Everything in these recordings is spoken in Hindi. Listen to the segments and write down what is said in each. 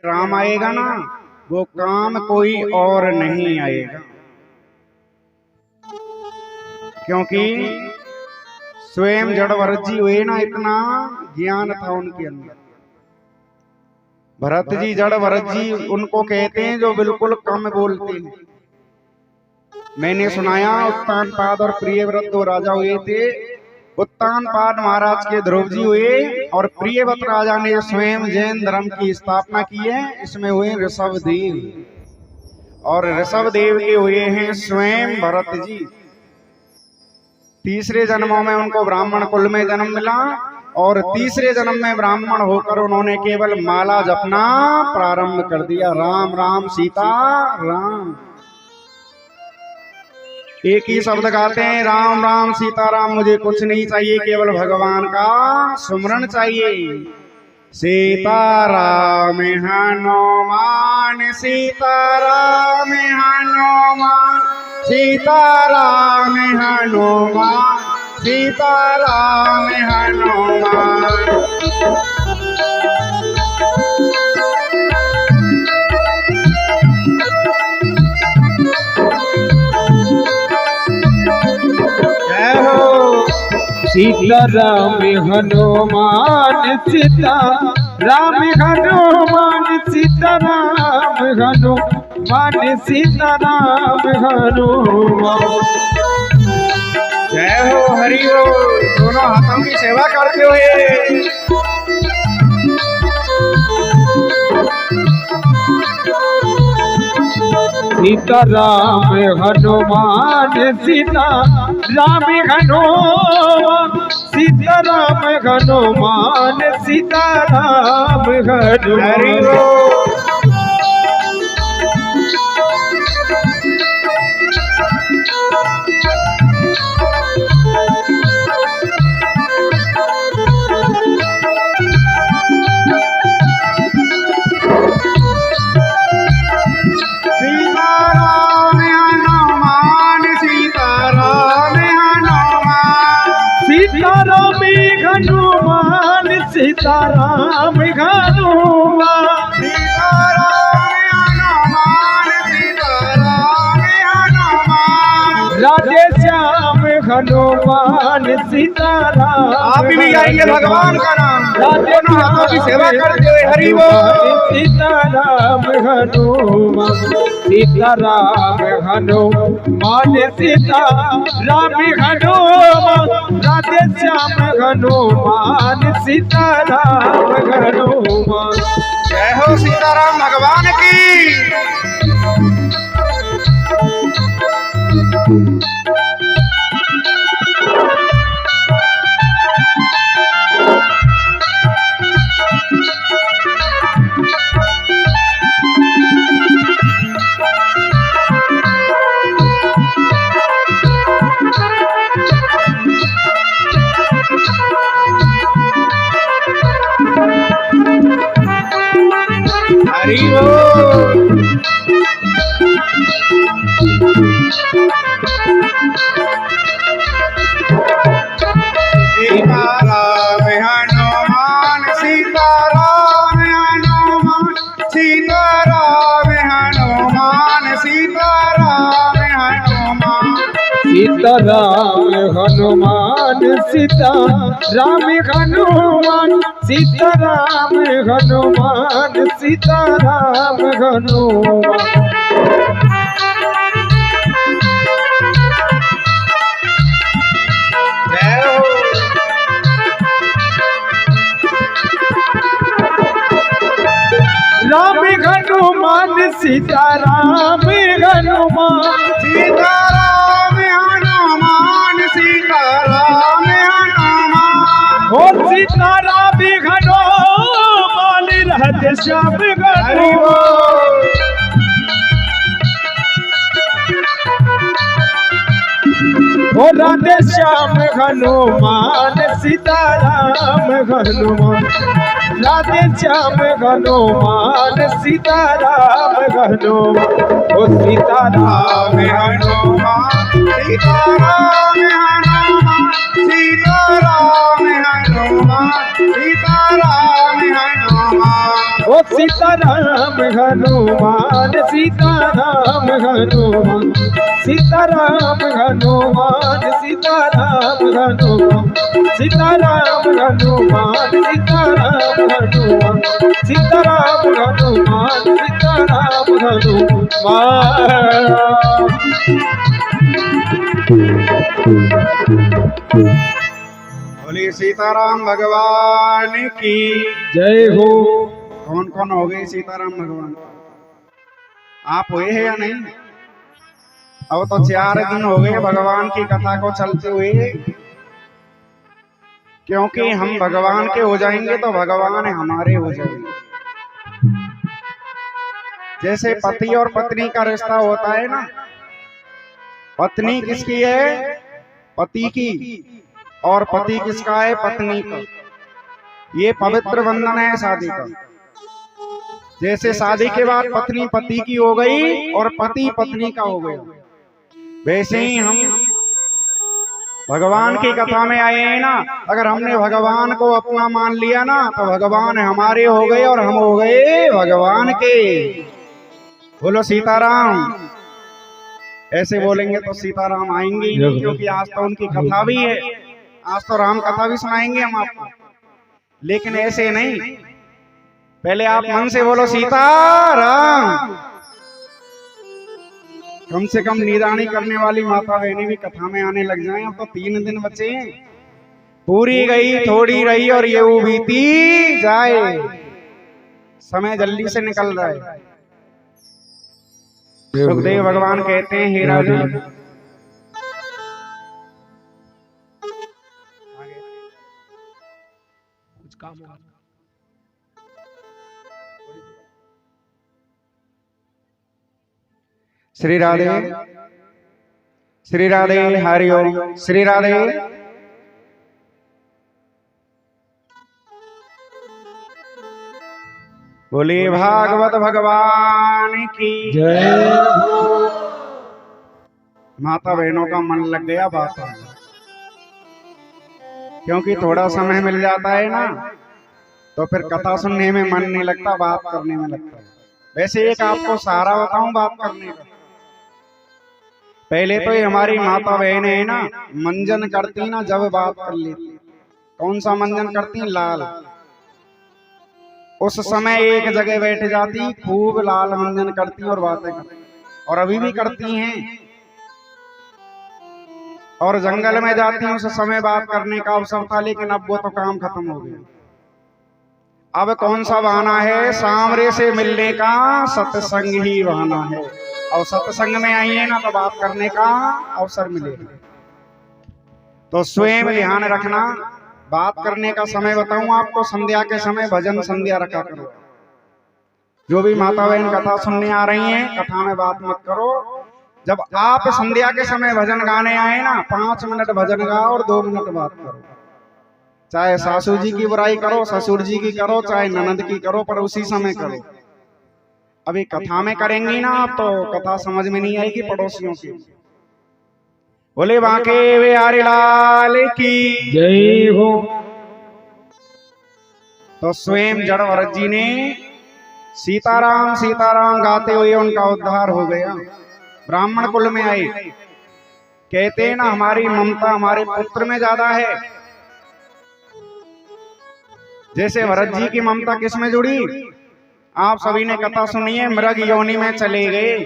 राम आएगा ना, वो काम कोई और नहीं आएगा, क्योंकि स्वयं जड़ भरत जी हुए ना, इतना ज्ञान था उनके अंदर। भरत जी, जड़ भरत जी उनको कहते हैं जो बिल्कुल कम बोलते हैं। मैंने सुनाया उत्तानपाद और प्रियव्रत दो राजा हुए थे। उत्तानपाद महाराज के ध्रुव जी हुए और प्रियव्रत राजा ने स्वयं जैन धर्म की स्थापना की है। इसमें हुए ऋषभ देव, और ऋषभ देव के हुए हैं स्वयं भरत जी। तीसरे जन्मों में उनको ब्राह्मण कुल में जन्म मिला, और तीसरे जन्म में ब्राह्मण होकर उन्होंने केवल माला जपना प्रारंभ कर दिया। राम राम सीता राम, एक ही शब्द गाते हैं, राम राम सीता राम। मुझे कुछ नहीं चाहिए, केवल भगवान का सुमरन चाहिए। सीता राम हनुमान, सीता राम हनुमान, सीता राम हनुमान, सीता राम हनुमान। सीता राम हनुमान, सीता राम हनुमान, सीता राम हनुमान, सीता राम हनुमान। जय हो, हरि हो। दोनों हाथों की सेवा करते हुए सीता राम हनुमान, सीता राम हनुमान, सीता राम हनुमान, सीता राम हनुमान। सीता राम हनुमान, सीता राम हनुमान, सीता राम हनुमान। राधे श्याम हनुमान, सीता राम। आप भी आइए भगवान का नाम, दोनों हाथों की सेवा करते हुए हरि बोल। सीता राम हनुमान, सीता राम हनुमान, सीता राम हनुमान, राधे श्याम हनुमान, सीता राम हनुमान। जय हो सीताराम भगवान की। हरि बोल। सीता राम हनुमान, सीता राम हनुमान, सीता राम हनुमान, सीता राम हनुमान। सीता राम हनुमान, सीता राम हनुमान, सीता राम हनुमान, सीता राम हनुमान। राम हनुमान, सीता राम हनुमान, सीता राम हनुमान, सीता राम हनुमान। हो सीता राम हनुमान, राधे श्याम हनुमान। हो राधे श्याम हनुमान, सीता राम हनुमान, राधे श्याम हनुमान, सीता राम हनुमान। हो सीता राम हनुमान, सीता राम हनुमान, सीता राम हनुमान, सीता राम हनुमान। ओ सीताराम हनुमान सीताराम हनुमान सीताराम हनुमान सीताराम हनुमान सीताराम हनुमान सीताराम हनुमान सीताराम हनुमान सीताराम हनुमान। बोलिए सीताराम भगवान की जय हो। कौन कौन हो गए सीताराम भगवान? आप हुए हैं या नहीं? अब तो 4 दिन हो गए भगवान की कथा को चलते हुए, क्योंकि हम भगवान के हो जाएंगे तो भगवान हमारे हो जाएंगे। जैसे पति और पत्नी का रिश्ता होता है ना, पत्नी किसकी है? पति की। और पति किसका है? पत्नी का। ये पवित्र बंधन है शादी का। जैसे शादी के बाद पत्नी पति की हो गई और पति पत्नी का हो गया, वैसे ही हम भगवान की कथा में आए हैं ना। अगर हमने भगवान को अपना मान लिया ना तो भगवान हमारे हो गए और हम हो गए भगवान के। बोलो सीताराम। ऐसे बोलेंगे तो सीताराम आएंगे ही नहीं, क्योंकि आज तो उनकी कथा भी है, आज तो राम कथा भी सुनाएंगे हम आपको। लेकिन ऐसे नहीं, पहले आप मन से बोलो सीताराम। कम से कम निदानी करने वाली माता बहनें भी कथा में आने लग जाएं। अब तो 3 दिन बचे, पूरी गई थोड़ी रही और ये वो बीती जाए। समय जल्दी से निकल रहा है। सुखदेव भगवान कहते हैं, हे राजन, कुछ काम होगा। श्री राधे, श्री राधे, हरिओम, श्री राधे। बोलिए भागवत भगवान की जय हो। माता बहनों का मन लग गया बात में, क्योंकि थोड़ा समय मिल जाता है ना तो फिर कथा सुनने में मन नहीं लगता, बात करने में लगता है। वैसे एक आपको सहारा बताऊं बात करने का। पहले तो ये हमारी माता बहन है ना, मंजन करती ना जब बात कर लेती। कौन सा मंजन करती? लाल। उस समय एक जगह बैठ जाती, खूब लाल मंजन करती और बातें करती, और अभी भी करती हैं। और जंगल में जाती, उस समय बात करने का अवसर था, लेकिन अब वो तो काम खत्म हो गया। अब कौन सा बहाना है? सांवरे से मिलने का सत्संग ही बहाना है। और सत्संग में आइए ना तो बात करने का अवसर मिलेगा। तो स्वयं ध्यान रखना। बात करने का समय बताऊं आपको, संध्या के समय भजन संध्या रखा करो। जो भी माता बहन कथा सुनने आ रही हैं, कथा में बात मत करो। जब आप संध्या के समय भजन गाने आए ना, 5 मिनट भजन गाओ और 2 मिनट बात करो। चाहे सासू जी की बुराई करो, ससुर जी की करो, चाहे ननद की करो, पर उसी समय करो। अभी कथा में करेंगी ना आप तो कथा समझ में नहीं आएगी पड़ोसियों की। बोले बांके बिहारी लाल की जय हो। तो स्वयं जड़ भरत जी ने सीताराम सीताराम गाते हुए उनका उद्धार हो गया। ब्राह्मण कुल में आए। कहते हैं ना, हमारी ममता हमारे पुत्र में ज्यादा है। जैसे भरत जी की ममता किस में जुड़ी? आप सभी ने कथा सुनी है, मृग योनि में चले गए।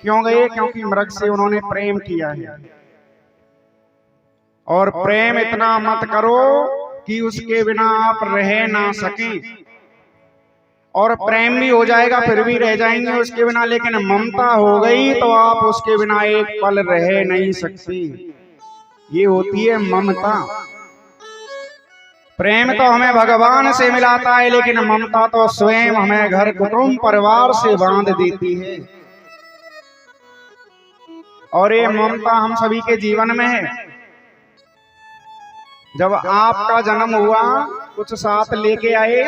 क्यों गए? क्योंकि मृग से उन्होंने प्रेम किया है। और प्रेम इतना मत करो कि उसके बिना आप रह ना सकें। और प्रेम भी हो जाएगा फिर भी रह जाएंगे उसके बिना, लेकिन ममता हो गई तो आप उसके बिना एक पल रह नहीं सकते। ये होती है ममता। प्रेम तो हमें भगवान से मिलाता है, लेकिन ममता तो स्वयं हमें घर कुटुंब परिवार से बांध देती है। और ये ममता हम सभी के जीवन में है। जब आपका जन्म हुआ, कुछ साथ लेके आए।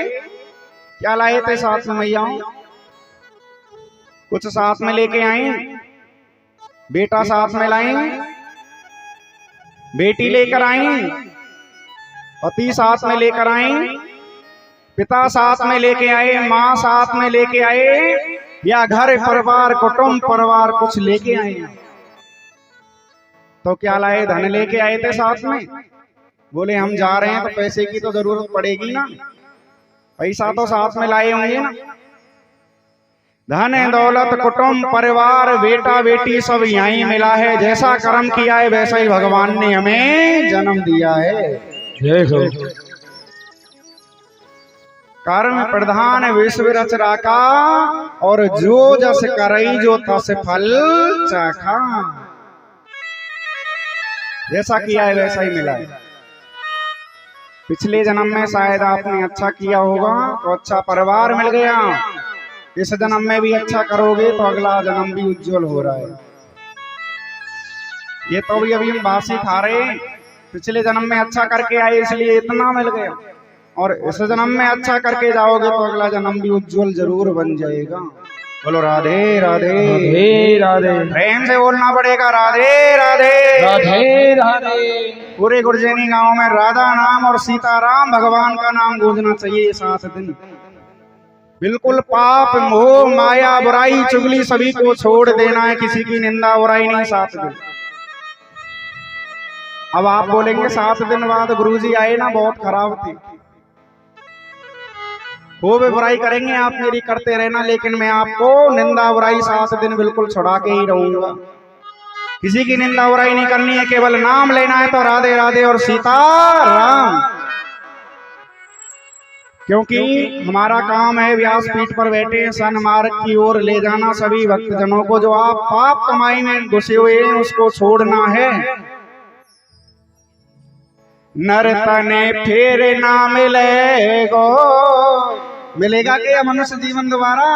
क्या लाए थे साथ में मैयाओं? कुछ साथ में लेके आई। बेटा साथ में लाई, बेटी लेकर आई, पति साथ में लेकर आई, पिता साथ में लेके आए, माँ साथ में लेके आए, या घर परिवार कुटुंब परिवार कुछ लेके आए? तो क्या लाए? धन लेके आए थे साथ में? बोले हम जा रहे हैं तो पैसे की तो जरूरत पड़ेगी ना, पैसा तो साथ में लाए होंगे ना। धन दौलत कुटुंब परिवार बेटा बेटी सब यहीं मिला है। जैसा कर्म किया है वैसा ही भगवान ने हमें जन्म दिया है। जय हो। कर्म प्रधान विश्व रच राका, और जो जस करई जो तस फल चाखा। जैसा किया है वैसा ही मिला है। पिछले जन्म में शायद आपने अच्छा किया होगा तो अच्छा परिवार मिल गया, इस जन्म में भी अच्छा करोगे तो अगला जन्म भी उज्जवल हो रहा है। ये तो भी अभी हम बासी खा रहे हैं, पिछले जन्म में अच्छा करके आए इसलिए इतना मिल गया, और इस जन्म में अच्छा करके जाओगे तो अगला जन्म भी उज्जवल जरूर बन जाएगा। बोलो राधे राधे राधे राधे। प्रेम से बोलना पड़ेगा राधे राधे राधे राधे। पूरे गुरजैनी गांव में राधा नाम और सीताराम भगवान का नाम गूंजना चाहिए 7 दिन। बिल्कुल पाप मोह माया बुराई चुगली सभी को छोड़ देना है, किसी की निंदा बुराई नहीं 7 दिन। अब आप बोलेंगे 7 दिन बाद गुरुजी आए ना बहुत खराब थे, वो भी बुराई करेंगे आप मेरी करते रहना, लेकिन मैं आपको निंदा बुराई 7 दिन बिल्कुल छुड़ा के ही रहूंगा। किसी की निंदा बुराई नहीं करनी है, केवल नाम लेना है तो राधे राधे और सीताराम। क्योंकि हमारा काम है व्यासपीठ पर बैठे सन्मार्ग की ओर ले जाना सभी भक्तजनों को। जो आप पाप कमाई में घुसे हुए हैं उसको छोड़ना है। नर तने फिर ना मिलेगो, मिलेगा क्या मनुष्य जीवन दोबारा?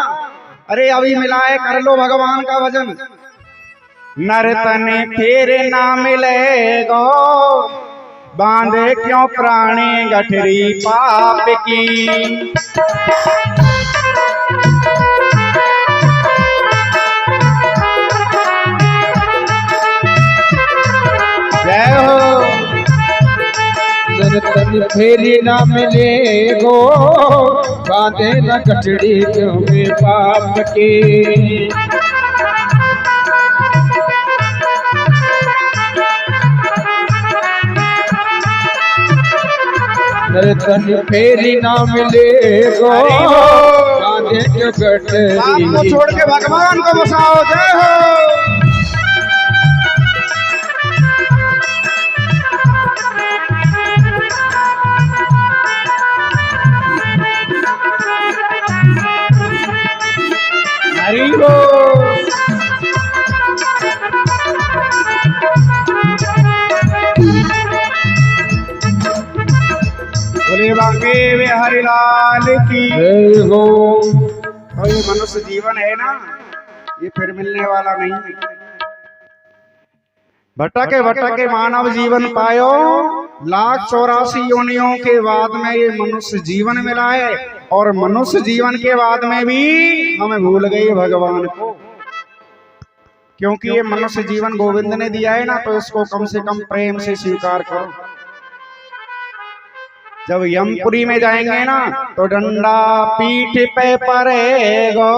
अरे अभी मिला है, कर लो भगवान का भजन। नर तने फिर ना मिलेगो, बांधे क्यों प्राणी गठरी पाप की। जय हो। तन फेरी ना मिले गो, बांधे न गठड़ी क्यों में पाप की। तन फेरी ना मिले गो, बांधे क्यों गठड़ी को छोड़ के भगवान को बसाओ। जय हो। बोले बांके वे हरिलाल की जय हो। तो ये मनुष्य जीवन है ना, ये फिर मिलने वाला नहीं है। भटके भटके मानव जीवन पायो, 1,84 योनियों के बाद में ये मनुष्य जीवन मिला है, और मनुष्य जीवन के बाद में भी हमें भूल गई भगवान को। क्योंकि ये मनुष्य जीवन गोविंद ने दिया है ना, तो इसको कम से कम प्रेम से स्वीकार करो। जब यमपुरी में जाएंगे ना तो डंडा पीठ पे पड़ेगो,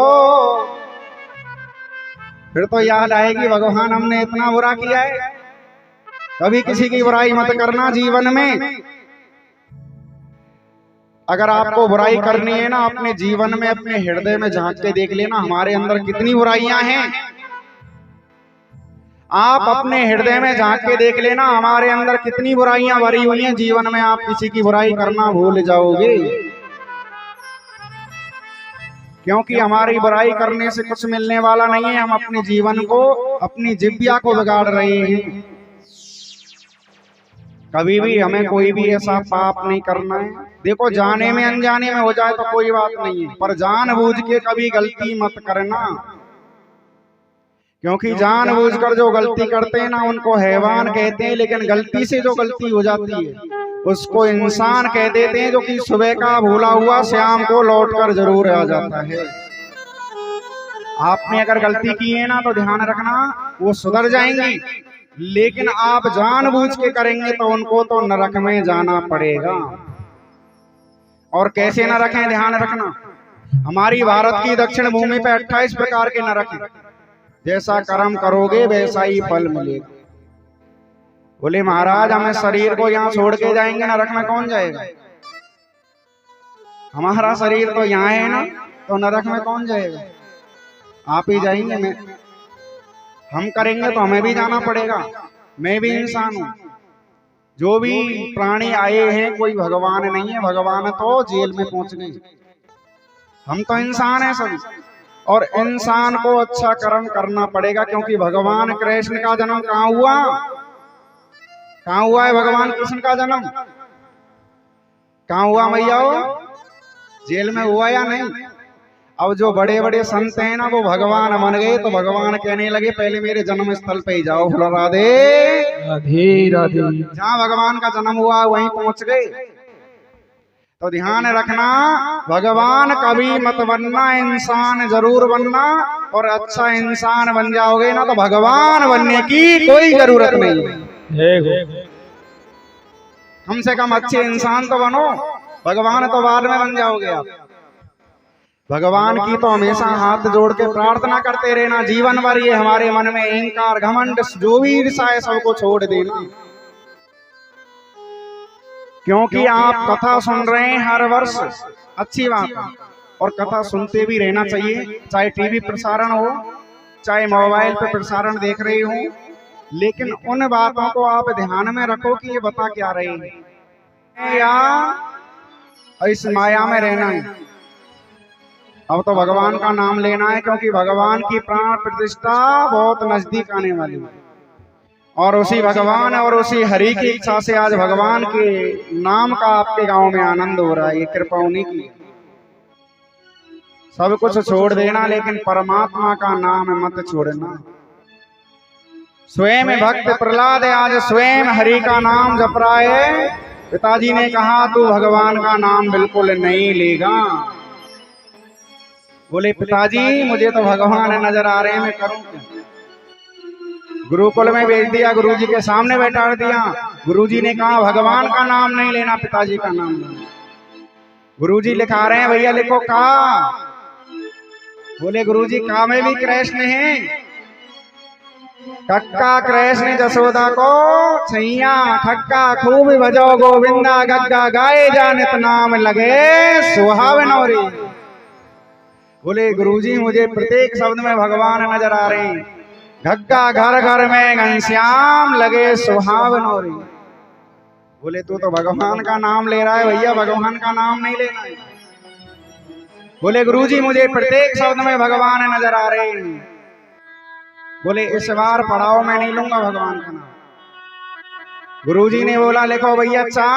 फिर तो याद आएगी भगवान हमने इतना बुरा किया है। कभी किसी की बुराई मत करना जीवन में। अगर आपको बुराई करनी है ना, अपने जीवन में अपने हृदय में झांक के देख लेना हमारे अंदर कितनी बुराइयां हैं। आप अपने हृदय में झांक के देख लेना हमारे अंदर कितनी बुराइयां भरी हुई हैं। जीवन में आप किसी की बुराई करना भूल जाओगे, क्योंकि हमारी बुराई करने से कुछ मिलने वाला नहीं है। हम अपने जीवन को अपनी जिह्वा को बिगाड़ रहे हैं। कभी भी हमें कोई भी ऐसा पाप नहीं करना है। देखो जाने में अनजाने में हो जाए तो कोई बात नहीं है, पर जानबूझ के कभी गलती मत करना। क्योंकि जानबूझकर जो गलती करते हैं ना उनको हैवान कहते हैं, लेकिन गलती से जो गलती हो जाती है उसको इंसान कह देते हैं, जो कि सुबह का भूला हुआ शाम को लौटकर जरूर आ जाता है। आपने अगर गलती की है ना तो ध्यान रखना वो सुधर जाएंगी, लेकिन आप जानबूझ के करेंगे तो उनको तो नरक में जाना पड़ेगा। और कैसे न रखें, ध्यान रखना। हमारी भारत की दक्षिण भूमि पे 28 प्रकार के नरक हैं। जैसा कर्म करोगे वैसा ही फल मिलेगा। बोले महाराज हमें शरीर को यहाँ छोड़ के जाएंगे, नरक में कौन जाएगा? हमारा शरीर तो यहाँ है ना, तो नरक में कौन जाएगा? आप ही जाएंगे। मैं हम करेंगे तो हमें भी जाना पड़ेगा। मैं भी इंसान हूँ। जो भी प्राणी आए हैं कोई भगवान नहीं है। भगवान तो जेल में पहुंच गए। हम तो इंसान हैं सभी, और इंसान को अच्छा कर्म करना पड़ेगा, क्योंकि भगवान कृष्ण का जन्म कहाँ हुआ? कहाँ हुआ है भगवान कृष्ण का जन्म? कहाँ हुआ मैया? जेल में हुआ या नहीं? अब जो बड़े बड़े संत हैं ना, वो भगवान बन गए, तो भगवान कहने लगे पहले मेरे जन्म स्थल पे ही जाओ। बोलो राधे राधे राधे। जहाँ भगवान का जन्म हुआ वहीं पहुंच गए। तो ध्यान रखना, भगवान कभी मत बनना, इंसान जरूर बनना। और अच्छा इंसान बन जाओगे ना तो भगवान बनने की कोई जरूरत नहीं है। कम से कम अच्छे इंसान तो बनो, भगवान तो बाद में बन जाओगे आप। भगवान की तो हमेशा हाथ जोड़ के प्रार्थना करते रहना जीवन भर। ये हमारे मन में अहंकार, घमंड, जो भी ईर्ष्या है सबको छोड़ देना। क्योंकि आप कथा सुन रहे हैं हर वर्ष, अच्छी बात है, और कथा सुनते भी रहना चाहिए। चाहे टीवी प्रसारण हो, चाहे मोबाइल पे प्रसारण देख रहे हो, लेकिन उन बातों को आप ध्यान में रखो कि ये बता क्या रहे हैं, या इस माया में रहना है। अब तो भगवान का नाम लेना है, क्योंकि भगवान की प्राण प्रतिष्ठा बहुत नजदीक आने वाली है। और उसी भगवान और उसी हरि की इच्छा से आज भगवान के नाम का आपके गांव में आनंद हो रहा है। ये कृपा उन्हीं की। सब कुछ छोड़ देना, लेकिन परमात्मा का नाम मत छोड़ना। स्वयं भक्त प्रहलाद आज स्वयं हरि का नाम जप रहा है। पिताजी ने कहा तू भगवान का नाम बिल्कुल नहीं लेगा। बोले पिताजी मुझे तो भगवान नजर आ रहे हैं, मैं करूं क्या? गुरुकुल में भेज दिया, गुरुजी के सामने बैठा दिया। गुरुजी ने कहा भगवान का नाम नहीं लेना, पिताजी का नाम लेना। गुरुजी लिखा रहे हैं, भैया लिखो का। बोले गुरुजी का में भी कृष्ण है। कक्का कृष्ण जसोदा को छैया, ठक्का खूब भजो गोविंदा, गग्गा गाए जानित नाम लगे सुहावन और। बोले गुरुजी मुझे प्रत्येक शब्द में भगवान नजर आ रहे हैं। घग्गा घर घर में घनश्याम लगे सुहावन और। बोले तू तो भगवान का नाम ले रहा है भैया, भगवान का नाम नहीं लेना है। बोले गुरुजी मुझे प्रत्येक शब्द में भगवान नजर आ रहे हैं। बोले इस बार पढ़ाओ, मैं नहीं लूंगा भगवान का नाम। गुरुजी ने बोला लिखो भैया चा।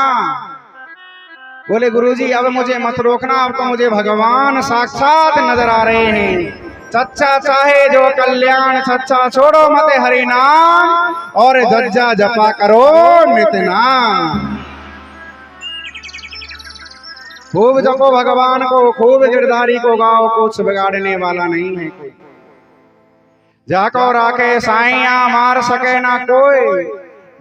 बोले गुरुजी अब मुझे मत रोकना, अब तो मुझे भगवान साक्षात नजर आ रहे हैं। सच्चा चाहे जो कल्याण, सच्चा छोड़ो मत हरि नाम, और जज्जा जपा करो नित नाम। खूब जपो भगवान को, खूब गिरधारी को गाओ, कुछ बिगाड़ने वाला नहीं है कोई। जाको राखे साइया, मार सके ना कोई,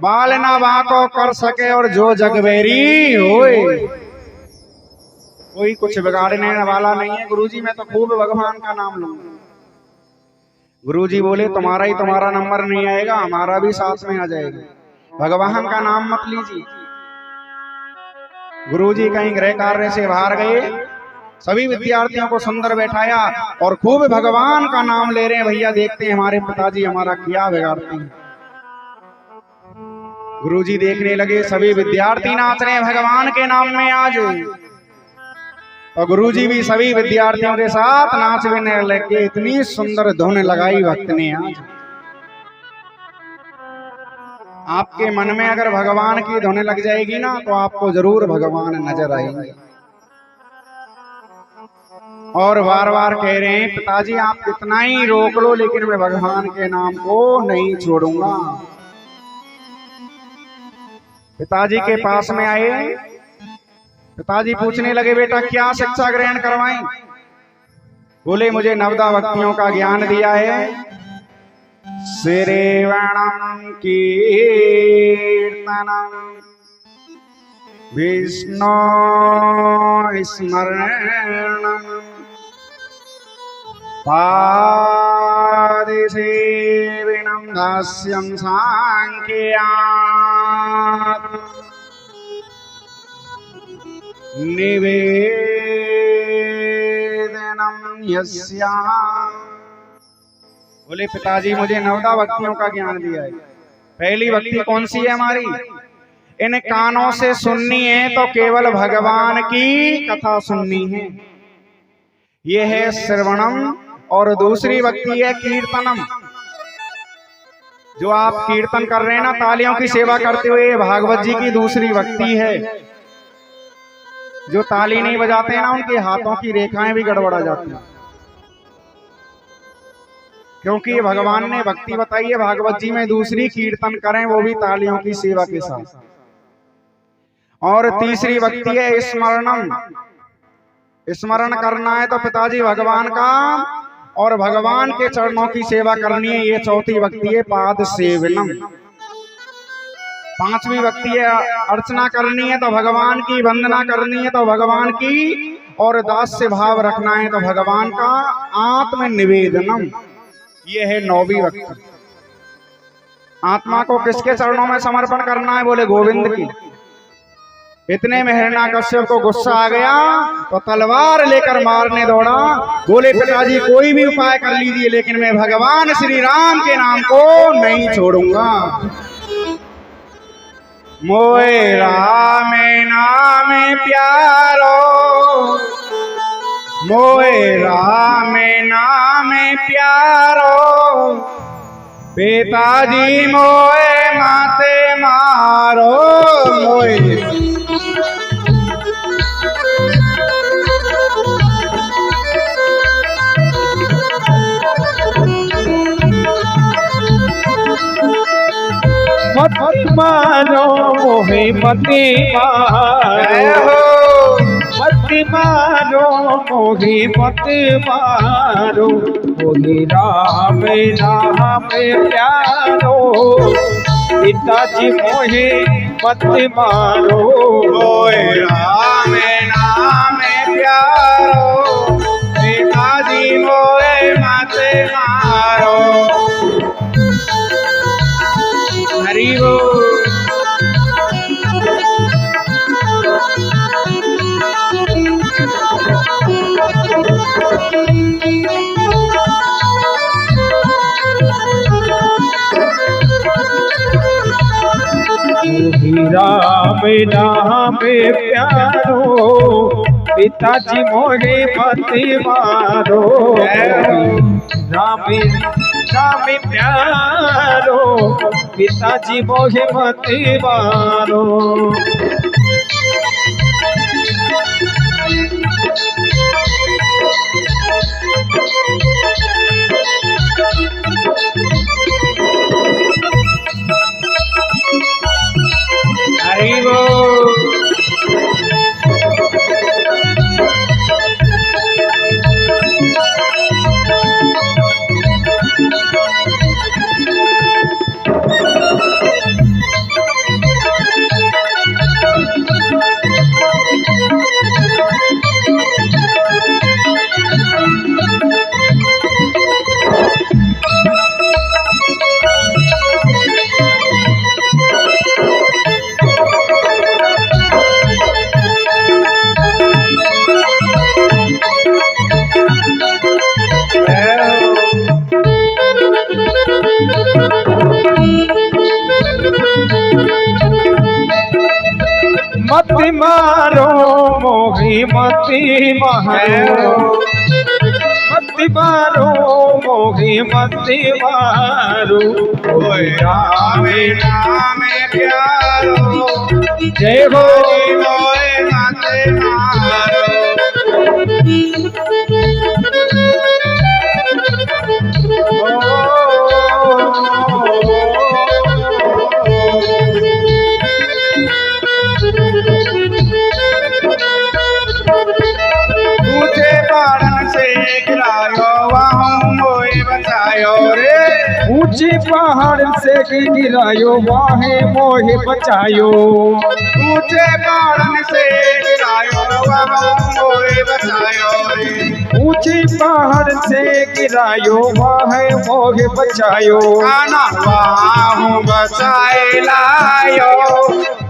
बाल ना बाको कर सके, और जो जगवेरी होए। कोई कुछ बिगाड़ने वाला नहीं है। गुरुजी मैं तो खूब भगवान का नाम लूंगा। गुरुजी बोले तुम्हारा ही तुम्हारा नंबर नहीं आएगा, हमारा भी साथ में आ जाएगा। भगवान का नाम मत लीजिए। गुरुजी कहीं गृह कार्य से बाहर गए, सभी विद्यार्थियों को सुंदर बैठाया और खूब भगवान का नाम ले रहे हैं। भैया देखते हैं हमारे पिताजी हमारा क्या बिगाड़ते हैं। गुरुजी देखने लगे सभी विद्यार्थी नाच रहे हैं भगवान के नाम में आज, और गुरुजी भी सभी विद्यार्थियों के साथ नाचने लगे। इतनी सुंदर धुन लगाई भक्त ने आज। आपके मन में अगर भगवान की धुन लग जाएगी ना, तो आपको जरूर भगवान नजर आएंगे। और बार बार कह रहे हैं पिताजी आप कितना ही रोक लो, लेकिन मैं भगवान के नाम को नहीं छोड़ूंगा। पिताजी के पास में आए, पिताजी पूछने लगे बेटा क्या शिक्षा ग्रहण करवाएं? बोले मुझे नवदा भक्तियों का ज्ञान दिया है। श्रवणं कीर्तनं विष्णु स्मरणं पादसेविनं दास्यं सांख्यात् निवेदनम यस्या। बोले पिताजी मुझे 9 भक्तियों का ज्ञान दिया है। पहली भक्ति कौन सी है हमारी? इन कानों से सुननी है तो केवल भगवान की कथा सुननी है, यह है श्रवणम। और दूसरी भक्ति है कीर्तनम। जो आप कीर्तन कर रहे हैं ना, तालियों की सेवा करते हुए, भागवत जी की दूसरी भक्ति है। जो ताली नहीं बजाते हैं ना, उनके हाथों की रेखाएं भी गड़बड़ा जाती हैं, क्योंकि भगवान ने भक्ति बताई है भागवत जी में दूसरी, कीर्तन करें वो भी तालियों की सेवा के साथ। और तीसरी भक्ति है स्मरणम। स्मरण करना है तो पिताजी भगवान का और भगवान के चरणों की सेवा करनी है, ये चौथी भक्ति है पाद सेवनम। पांचवी भक्ति है अर्चना करनी है तो भगवान की, वंदना करनी है तो भगवान की, और दास्य भाव रखना है तो भगवान का, आत्म निवेदनम। ये है 9वीं भक्ति। आत्मा को किसके चरणों में समर्पण करना है? बोले गोविंद की। इतने में हिरण्याकश्यप को गुस्सा आ गया तो तलवार लेकर मारने दौड़ा। बोले पिताजी कोई भी उपाय कर लीजिए, लेकिन मैं भगवान श्री राम के नाम को नहीं छोड़ूंगा। मोए राम नाम प्यारो, मोए राम नाम प्यारो, पिताजी मोए माते मारो। मोए मत मारो मोहे मत मारो, मत मारो मोहे मत मारो, मोहे राम नाम प्यारो, पिताजी मोहे मत मारो। मोए राम नाम प्यारो, पिताजी मोए मत मारो। हरि बोल। राम नाम प्यारो, पिताजी मोहे मत मारो। राम नाम प्यारो, पिताजी मोहे मत मारो। हरि बोल। मत मारो मोहे मत मारो, मत मारो मोहे मत मारो। मोए राम नाम प्यारो, जय हो मोए मत मारो। पूछे बाणन से गिरायो, वहाँ मोए बचायो रे। ऊंचे पहाड़ से गिरायो वाहे मोहे बचायो। ऊंचे पहाड़न से गिरायो वहाँ मोहे बचायो रे। ऊंचे पहाड़ से गिरायो वाहे मोहे बचायो। काना वहाँ बचाए लायो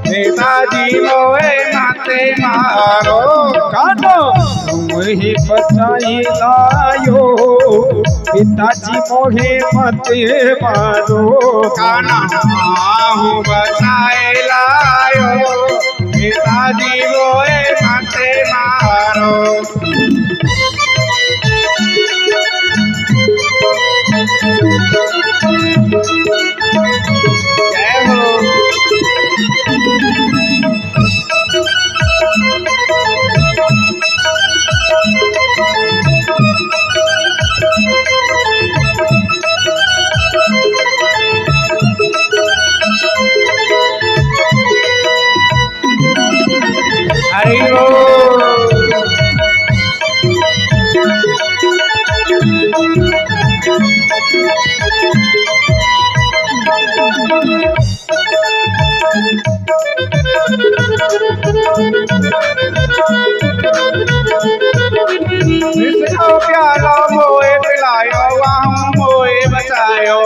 पिताजी मोहे माते मारो। कानो मोहे बचाई लायो पिताजी मोहे मते मारो। काना वहाँ बचाए लायो पिताजी मोहे माते मारो। जय हो। हरि बोल। जिसको प्यालो मोए पिलायो वहाँ मोए बचायो।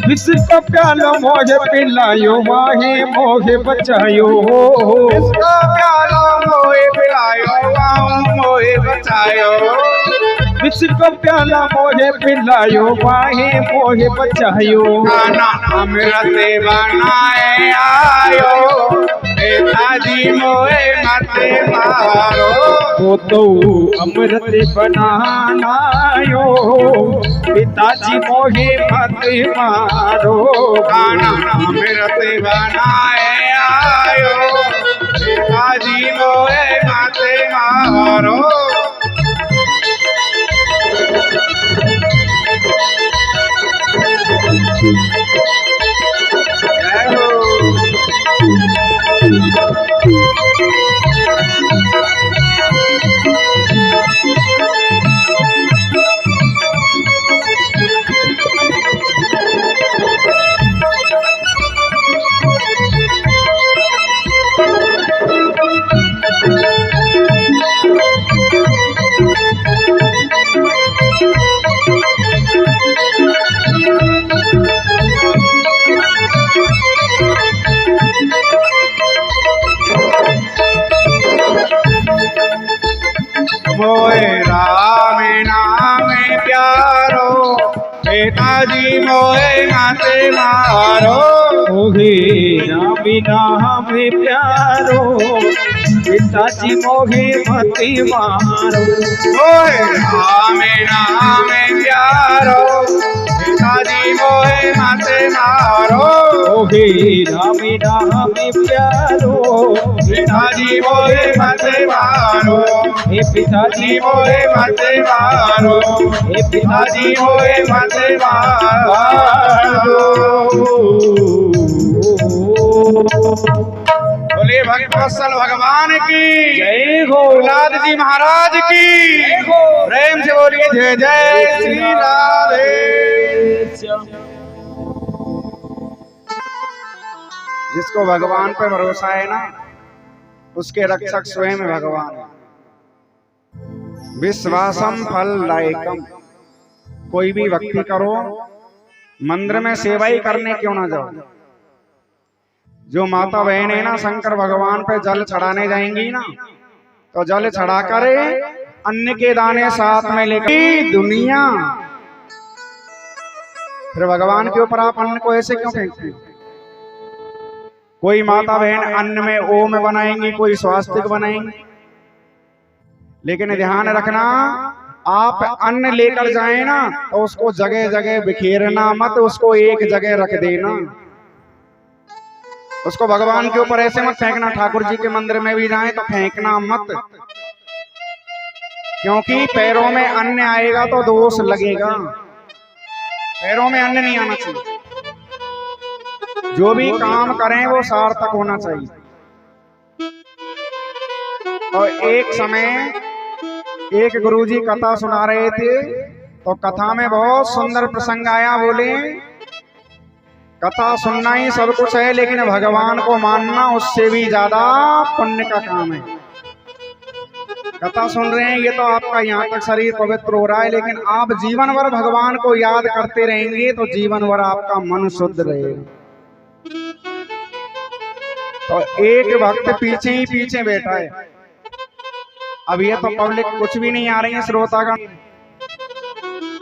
जिसको प्यालो मोहे पिलायो वाहे मोहे बचायो। जिसको प्यालो मोए पिलायो वहाँ मोए बचायो। जिसको प्याला मोहे पिलायो वाहे मोहे बचायो। खाना अमृत बनाए आयो पिताजी मोए मते मारो। वो तो अमृत बनानायो पिताजी मोहे मत मारो। खाना अमृत बनाए आयो पिताजी मोए मते मारो। जय हो। मोए राम नाम प्यारो पिताजी मोए माते मारो। मोहे राम नाम प्यारो पिताजी मोहे मत मारो। मोए राम नाम प्यारो पिताजी मोए माते मारो। मोहे राम नाम प्यारो पिताजी मोए माते मारो। हे पिताजी मोए माते मारो। हे पिताजी मोए माते मारो। बोले भक्त वत्सल भगवान की जय हो। प्रहलाद जी महाराज की प्रेम से बोलिए जय जय श्री राधे। जिसको भगवान पर भरोसा है ना उसके रक्षक स्वयं भगवान है। विश्वासम फल लायकम। कोई भी भक्ति करो मंदिर में सेवा ही करने क्यों ना जाओ। जो माता बहन है ना शंकर भगवान पे जल चढ़ाने जाएंगी ना तो जल चढ़ा कर अन्न के दाने साथ में लेकर दुनिया फिर भगवान के ऊपर आप अन्न को ऐसे क्यों फेंकते हो। कोई माता बहन अन्न में ओम बनाएंगी कोई स्वास्तिक बनाएंगी। लेकिन ध्यान रखना आप अन्न लेकर जाए ना तो उसको जगह जगह बिखेरना मत। उसको एक जगह रख देना। उसको भगवान के ऊपर ऐसे मत फेंकना। ठाकुर जी के मंदिर में भी जाए तो फेंकना मत। क्योंकि पैरों में अन्न आएगा तो दोष लगेगा। पैरों में अन्न नहीं आना चाहिए। जो भी काम करें वो सार्थक होना चाहिए। और एक समय एक गुरुजी कथा सुना रहे थे तो कथा में बहुत सुंदर प्रसंग आया। बोले कथा सुनना ही सब कुछ है, लेकिन भगवान को मानना उससे भी ज्यादा पुण्य का काम है। कथा सुन रहे हैं, ये तो आपका यहाँ तक शरीर पवित्र हो रहा है, लेकिन आप जीवन भर भगवान को याद करते रहेंगे तो जीवन भर आपका मन शुद्ध रहेगा। तो एक भक्त पीछे ही पीछे बैठा है। अब ये तो पब्लिक कुछ भी नहीं आ रही है, श्रोतागण।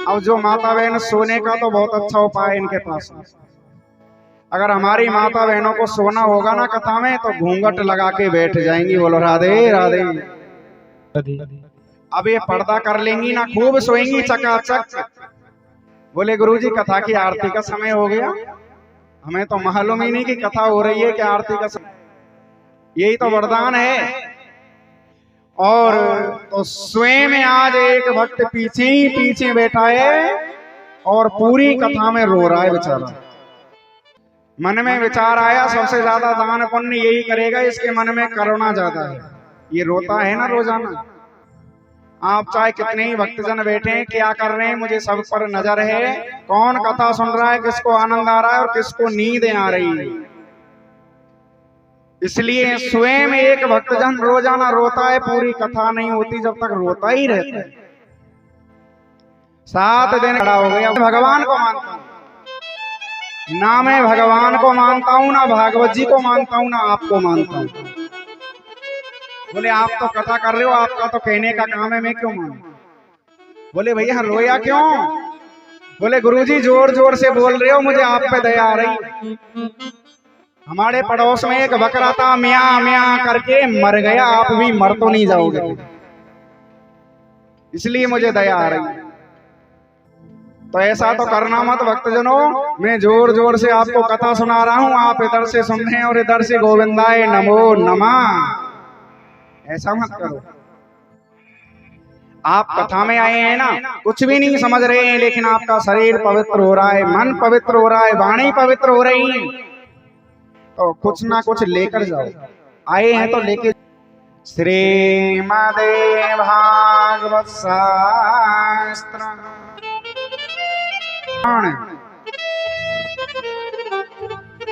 अब जो माता बहन सोने का तो बहुत अच्छा उपाय है इनके पास। अगर हमारी माता बहनों को सोना होगा ना कथा में, तो घूंघट लगा के बैठ जाएंगी। बोलो राधे राधे। अब ये पर्दा कर लेंगी ना, खूब सोएंगी चकाचक। बोले गुरुजी कथा की आरती का समय हो गया। हमें तो मालूम ही नहीं कि कथा हो रही है, कि आरती का समय। यही तो वरदान है। और तो स्वयं आज एक भक्त पीछे ही पीछे बैठा है और पूरी कथा में रो रहा है बेचारा। मन में विचार आया सबसे ज्यादा दान पुण्य यही करेगा, इसके मन में करुणा ज्यादा है। ये रोता है ना रोजाना। आप चाहे कितने ही भक्तजन बैठे हैं, क्या कर रहे हैं, मुझे सब पर नजर है। कौन कथा सुन रहा है, किसको आनंद आ रहा है और किसको नींद आ रही है। इसलिए स्वयं एक भक्तजन रोजाना रोता है, पूरी कथा नहीं होती जब तक रोता ही रहता है। 7 दिन खड़ा हो गया। भगवान को मानता हूं ना, मैं भगवान को मानता हूं ना, भागवत जी को मानता हूं ना, आपको मानता हूं। बोले आप तो कथा कर रहे हो, आपका तो कहने का काम है, मैं क्यों मानूं। बोले भैया रोया क्यों। बोले गुरुजी जोर जोर से बोल रहे हो, मुझे आप पे दया आ रही। हमारे पड़ोस में एक बकरा था, मिया मिया करके मर गया, आप भी मर तो नहीं जाओगे, इसलिए मुझे दया आ रही। तो ऐसा तो करना मत भक्तजनों। मैं जोर जोर से आपको कथा सुना रहा हूं, आप इधर से सुन रहे हैं और इधर से गोविंदाय नमो नमः। ऐसा मत करो। आप कथा में आए हैं ना, कुछ भी नहीं समझ रहे हैं, लेकिन आपका शरीर पवित्र हो रहा है, मन पवित्र हो रहा है, वाणी पवित्र हो रही है, तो कुछ ना कुछ लेकर जाओ। आए हैं तो लेके। श्रीमद् भागवत शास्त्र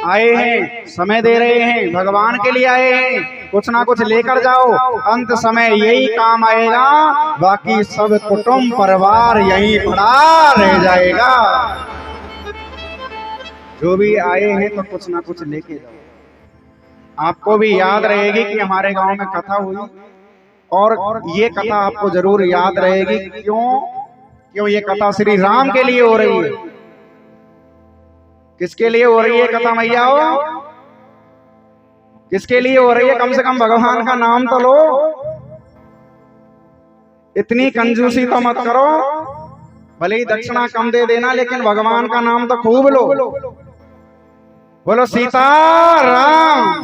आए हैं, समय दे रहे हैं, भगवान के लिए आए हैं, कुछ ना कुछ लेकर जाओ। अंत समय यही काम आएगा, बाकी सब कुटुंब परिवार यहीं पड़ा रह जाएगा। जो भी आए हैं तो कुछ ना कुछ लेके जाओ। आपको भी याद रहेगी कि हमारे गांव में कथा हुई, और ये कथा आपको जरूर याद रहेगी। क्यों ये कथा श्री राम के लिए हो रही है। किसके लिए हो रही है कथा मैया हो, किसके लिए हो रही है। कम से कम भगवान का नाम तो लो। इतनी कंजूसी तो मत करो, भले ही दक्षिणा कम दे देना, लेकिन भगवान का नाम तो खूब लो। बोलो सीताराम।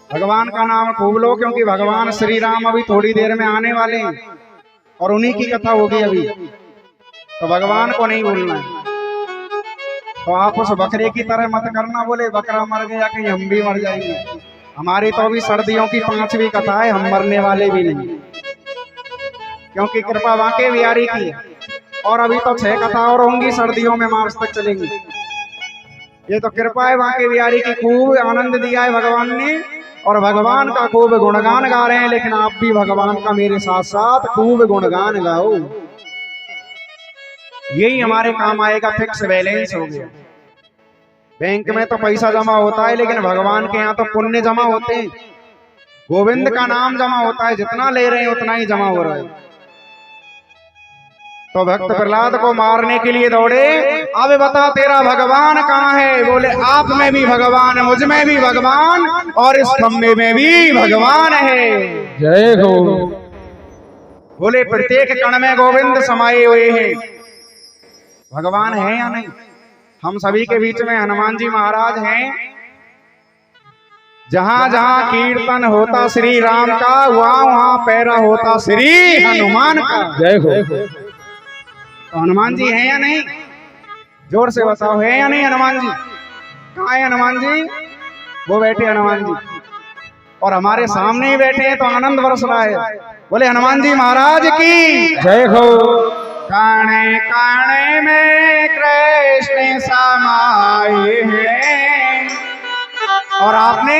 भगवान का नाम खूब लो, क्योंकि भगवान श्री राम अभी थोड़ी देर में आने वाले हैं और उन्हीं की कथा होगी अभी। तो भगवान को नहीं भूलना है। तो आप उस बकरे की तरह मत करना, बोले बकरा मर गया कहीं हम भी मर जाएंगे। हमारी तो अभी सर्दियों की 5वीं कथा है, हम मरने वाले भी नहीं, क्योंकि कृपा बांके बिहारी की है। और अभी तो 6 कथा और होंगी, सर्दियों में मार्च तक चलेंगी। ये तो कृपा है बांके बिहारी की, खूब आनंद दिया है भगवान ने और भगवान का खूब गुणगान गा रहे हैं। लेकिन आप भी भगवान का मेरे साथ साथ खूब गुणगान गाओ, यही हमारे काम आएगा। फिक्स बैलेंस हो गया। बैंक में तो पैसा जमा होता है, लेकिन भगवान के यहाँ तो पुण्य जमा होते हैं, गोविंद का नाम जमा होता है। जितना ले रहे हैं उतना ही जमा हो रहा है। तो भक्त प्रहलाद को मारने के लिए दौड़े। अब बता तेरा भगवान कहाँ है। बोले आप में भी भगवान, मुझ में भी भगवान, और इस खम्भे में भी भगवान है। जय हो। बोले प्रत्येक कण में गोविंद समाये हुए हैं। भगवान है या नहीं। हम सभी के बीच में हनुमान जी महाराज हैं। जहां जहां कीर्तन होता श्री राम का, वहां वहां पैरा होता श्री हनुमान का। जय हो। तो हनुमान जी हैं या नहीं, जोर से बताओ, है या नहीं हनुमान जी। कहाँ है हनुमान जी, वो बैठे हनुमान जी। और हमारे सामने ही बैठे हैं तो आनंद बरस रहा है। बोले हनुमान जी महाराज की जय हो। काणे काणे में कृष्ण समाये हैं और आपने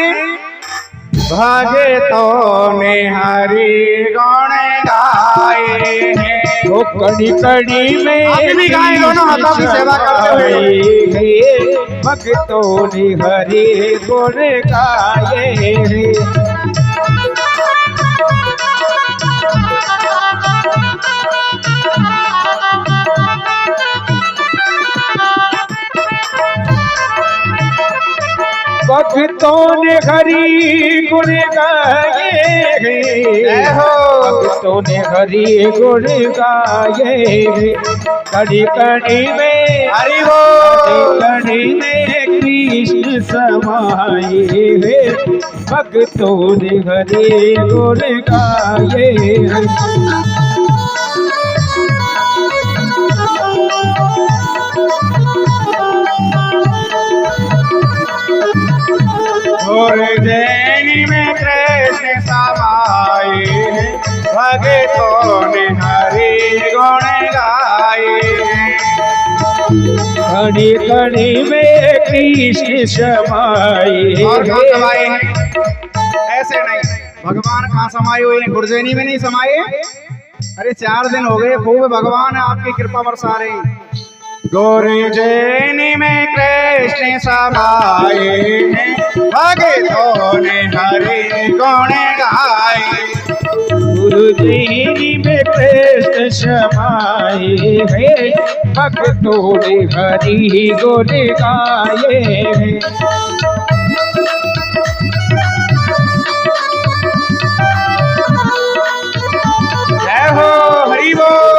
भगतों ने हरि गुण गाए हैं। वो कड़ी कड़ी में आप भी गाएं, दोनों हाथों की सेवा करते हुए। भक्तों ने हरि गुण गाए हैं। भक्तों ने हरि गुण गाए हैं। भक्तों ने हरि गुण गाए हैं। कड़ी कड़ी में हरि बोल, कड़ी में कृष्ण समाये हैं। भक्तों ने हरि गुण गाए हैं। और जैनी में कृष्ण समाये हैं। भगतों ने हरि गुण गाए हैं। कड़ी कड़ी में कृष्ण समाये और कहाँ हैं। समाये हैं? ऐसे नहीं, भगवान कहाँ समाये हुए हैं? गुरजैनी में नहीं समाये। अरे 4 दिन हो गए, खूब भगवान आपकी कृपा बरसा रहे हैं। गुरजैनी में कृष्ण समाये हैं। भगतों ने हरि गुण गाए। गुरुजी में कृष्ण समाये हैं। भक्तों ने हरि गुण गाए हैं। जय हो हरि बोल।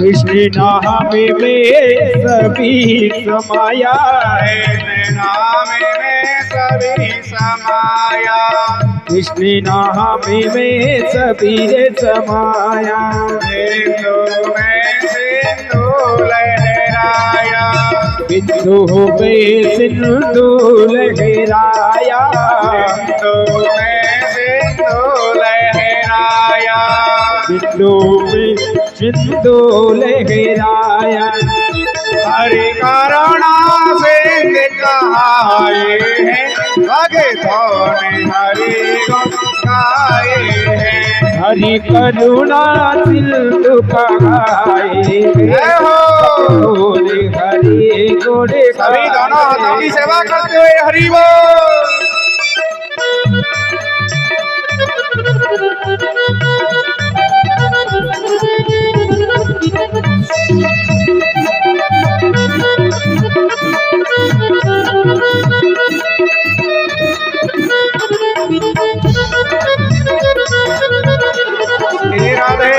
कृष्ण नाम में सभी समाया। नाम में सभी समाया। कृष्ण नाम में सभी रे समाया। सिंधु में सिंधु लहराया। बिंदु में सिंधु लहराया। सिंधु में सिंधु लहराया। बिंदु में सिंधु लहराया। हरि करुणा से कहाए हैं। भगतों ने हरि गुण गाए हैं। हरि करुणा सिंधु कहाए जय हो। हरि गुण सभी दोनों हाथों की सेवा करते हुए हरि बोल। राधे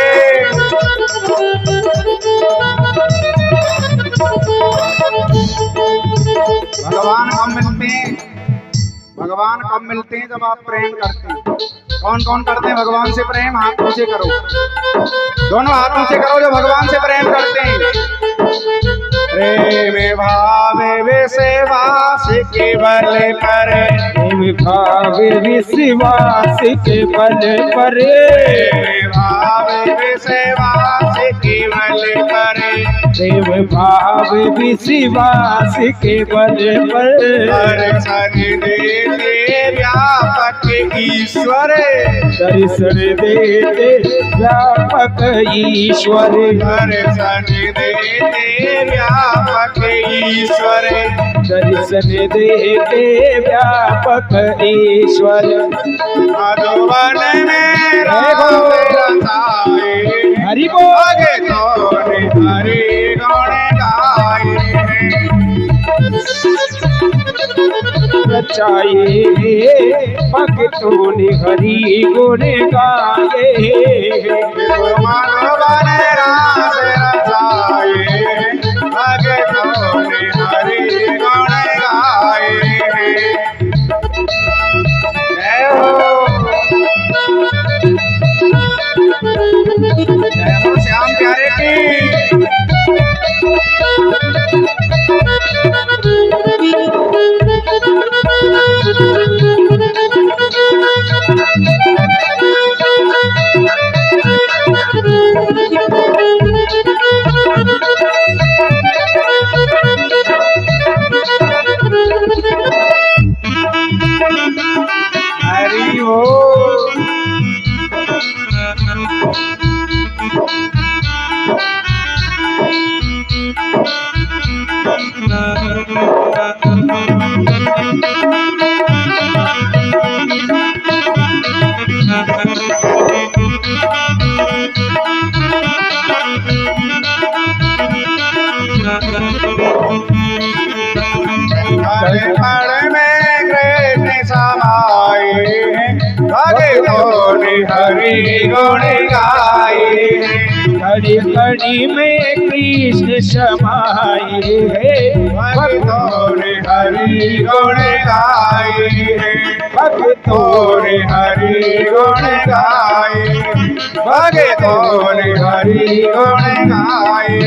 भगवान कब मिलते हैं? भगवान कब मिलते हैं? जब आप प्रेम करते हैं। कौन कौन करते हैं भगवान से प्रेम? हाथ ऊंचे करो, दोनों हाथ ऊंचे करो जो भगवान से प्रेम करते हैं। प्रेम भाव विश्वास के बल पर। प्रेम भाव विश्वास के बल पर। प्रेम भाव विश्वास के बल पर। प्रेम भाव विश्वास के बल पर। दर्शन देते व्यापक ईश्वर। दर्शन देते व्यापक ईश्वर। दर्शन देते व्यापक ईश्वर। दर्शन देते व्यापक ईश्वर। मधुबन में राम रसाए। हरि बोल। भगतों ने हरि गुण गाए हैं। रचाए भक्तों ने हरि गुण गाए। मधुबन राम रसाए। हरि बोल। हर में कृष्ण समाए, भगतों ने हरि गुण गाए। घड़ी घड़ी में कृष्ण समाए है, भगतों ने हरि गुण गाए। भगतों ने हरि गुण गाए। भगतों ने हरि गुण गाए।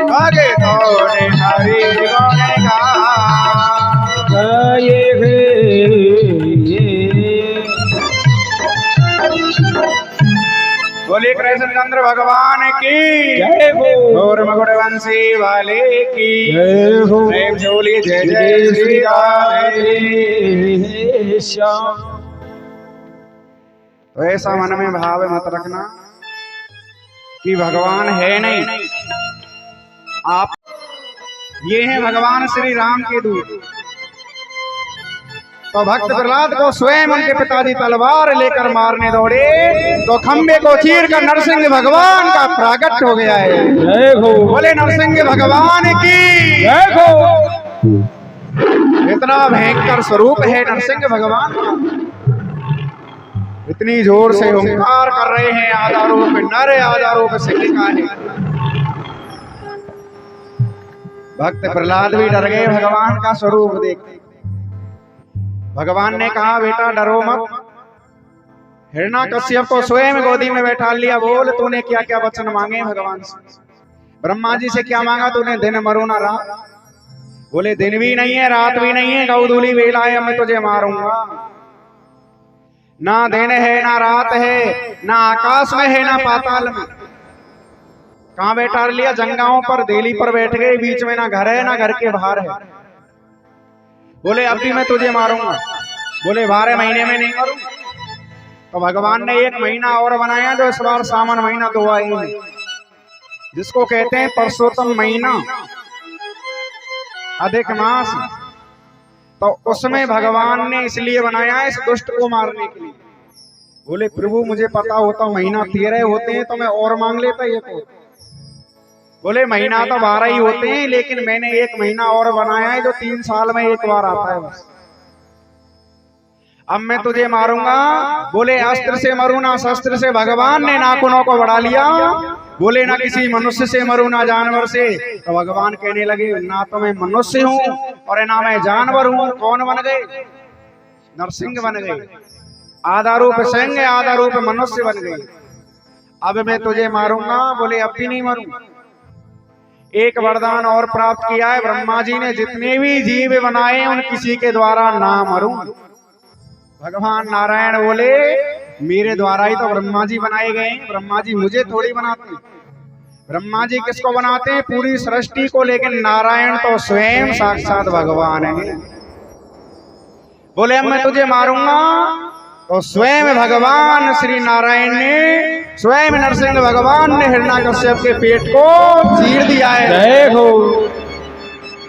भगतों ने हरि गुण गाए है। बोले कृष्णचंद्र भगवान की जय हो। गौर मकुट वंशी वाले की जय हो। प्रेम से बोलिए जय जय श्री राधे श्याम। तो ऐसा मन में भाव मत रखना कि भगवान है नहीं, आप ये हैं भगवान श्री राम के दूत। तो भक्त प्रहलाद को स्वयं उनके पिताजी तलवार लेकर मारने दौड़े तो खंबे को चीर कर नरसिंह भगवान का प्राकट हो गया है। जय हो। बोले नरसिंह भगवान की जय हो। इतना भयंकर स्वरूप है नरसिंह भगवान का, इतनी जोर से हुंकार कर रहे हैं। आधा रूप नर, आधा रूप सिंह का है। भक्त प्रहलाद भी डर गए भगवान का स्वरूप देख। भगवान ने कहा बेटा डरो मत। हिरण्याकश्यप को स्वयं गोदी में बैठा लिया। बोल तूने क्या क्या वचन मांगे भगवान से? ब्रह्मा जी से क्या मांगा तूने? दिन मरो ना रात। बोले दिन भी नहीं है रात भी नहीं है, गौधूली बेला है, मैं तुझे मारूंगा। ना दिन है ना रात है, ना आकाश में है ना पाताल में। कहाँ बैठा लिया? जंगाओं पर, देली पर बैठ गए। बीच में ना घर है ना घर के बाहर है। बोले अब भी मैं तुझे मारूंगा। बोले 12 महीने में नहीं मारूंगा। तो भगवान ने 1 महीना और बनाया जो इस बार सावन महीना 2 आई है, जिसको कहते हैं परसोत्तम महीना, अधिक मास। तो उसमें भगवान ने इसलिए बनाया इस दुष्ट को मारने के लिए। बोले प्रभु मुझे पता होता महीना 13 होते हैं तो मैं और मांग लेता ये को। बोले महीना तो 12 ही होते हैं, लेकिन मैंने 1 महीना और बनाया है जो 3 साल में 1 बार आता है बस। अब मैं तुझे मारूंगा। बोले अस्त्र से मरू ना शस्त्र से। भगवान ने नाखूनों को बढ़ा लिया। बोले ना किसी मनुष्य से मरू ना जानवर से। तो भगवान कहने लगे ना तो मैं मनुष्य हूँ और ना मैं जानवर हूँ। कौन बन गए? नरसिंह बन गए। आधा रूप सिंह आधा रूप मनुष्य बन गए। अब मैं तुझे मारूंगा। बोले अब भी नहीं मरूंगा। एक वरदान और प्राप्त किया है ब्रह्मा जी ने, जितने भी जीव बनाए उन किसी के द्वारा ना मरूं। भगवान नारायण बोले मेरे द्वारा ही तो ब्रह्मा जी बनाए गए हैं। ब्रह्मा जी मुझे थोड़ी बनाते हैं। ब्रह्मा जी किसको बनाते हैं? पूरी सृष्टि को। लेकिन नारायण तो स्वयं साक्षात भगवान है। बोले अब मैं तुझे मारूंगा। तो स्वयं भगवान श्री नारायण ने, स्वयं नरसिंह भगवान ने हिरण्याकश्यप के पेट को चीर दिया है। जय हो।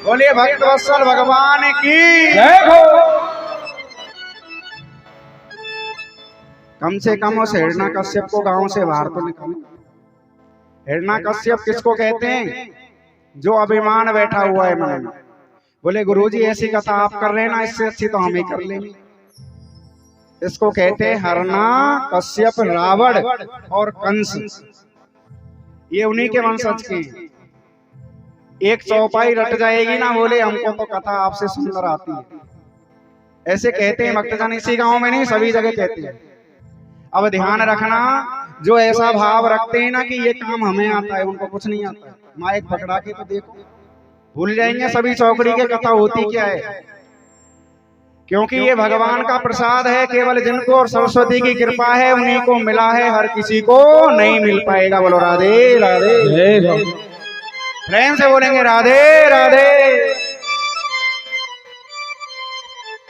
बोलिए भक्त वत्सल भगवान की जय हो। कम से कम उस हिरण्याकश्यप को गांव से बाहर तो निकालो। हिरण्याकश्यप किसको कहते हैं? जो अभिमान बैठा हुआ है मन में। बोले गुरुजी ऐसी कथा आप कर रहे हैं ना, इससे अच्छी तो हम ही कर लेंगे। इसको कहते हैं हिरण्याकश्यप, रावण और कंस। ये उन्हीं के वंशज के। एक चौपाई रट जाएगी ना, बोले हमको तो कथा आपसे सुंदर आती है। ऐसे कहते हैं भक्तजन, इसी गांव में नहीं सभी जगह कहते हैं। अब ध्यान रखना, जो ऐसा भाव रखते हैं ना कि ये काम हमें आता है, उनको कुछ नहीं आता है। माइक पकड़ा के तो देखो, भूल जाएंगे सभी चौकड़ी की कथा होती क्या है। क्योंकि ये भगवान का प्रसाद है, केवल जिनको और सरस्वती की कृपा है उन्हीं को मिला है, हर किसी को नहीं मिल पाएगा। बोलो राधे राधे। प्रेम से बोलेंगे राधे राधे।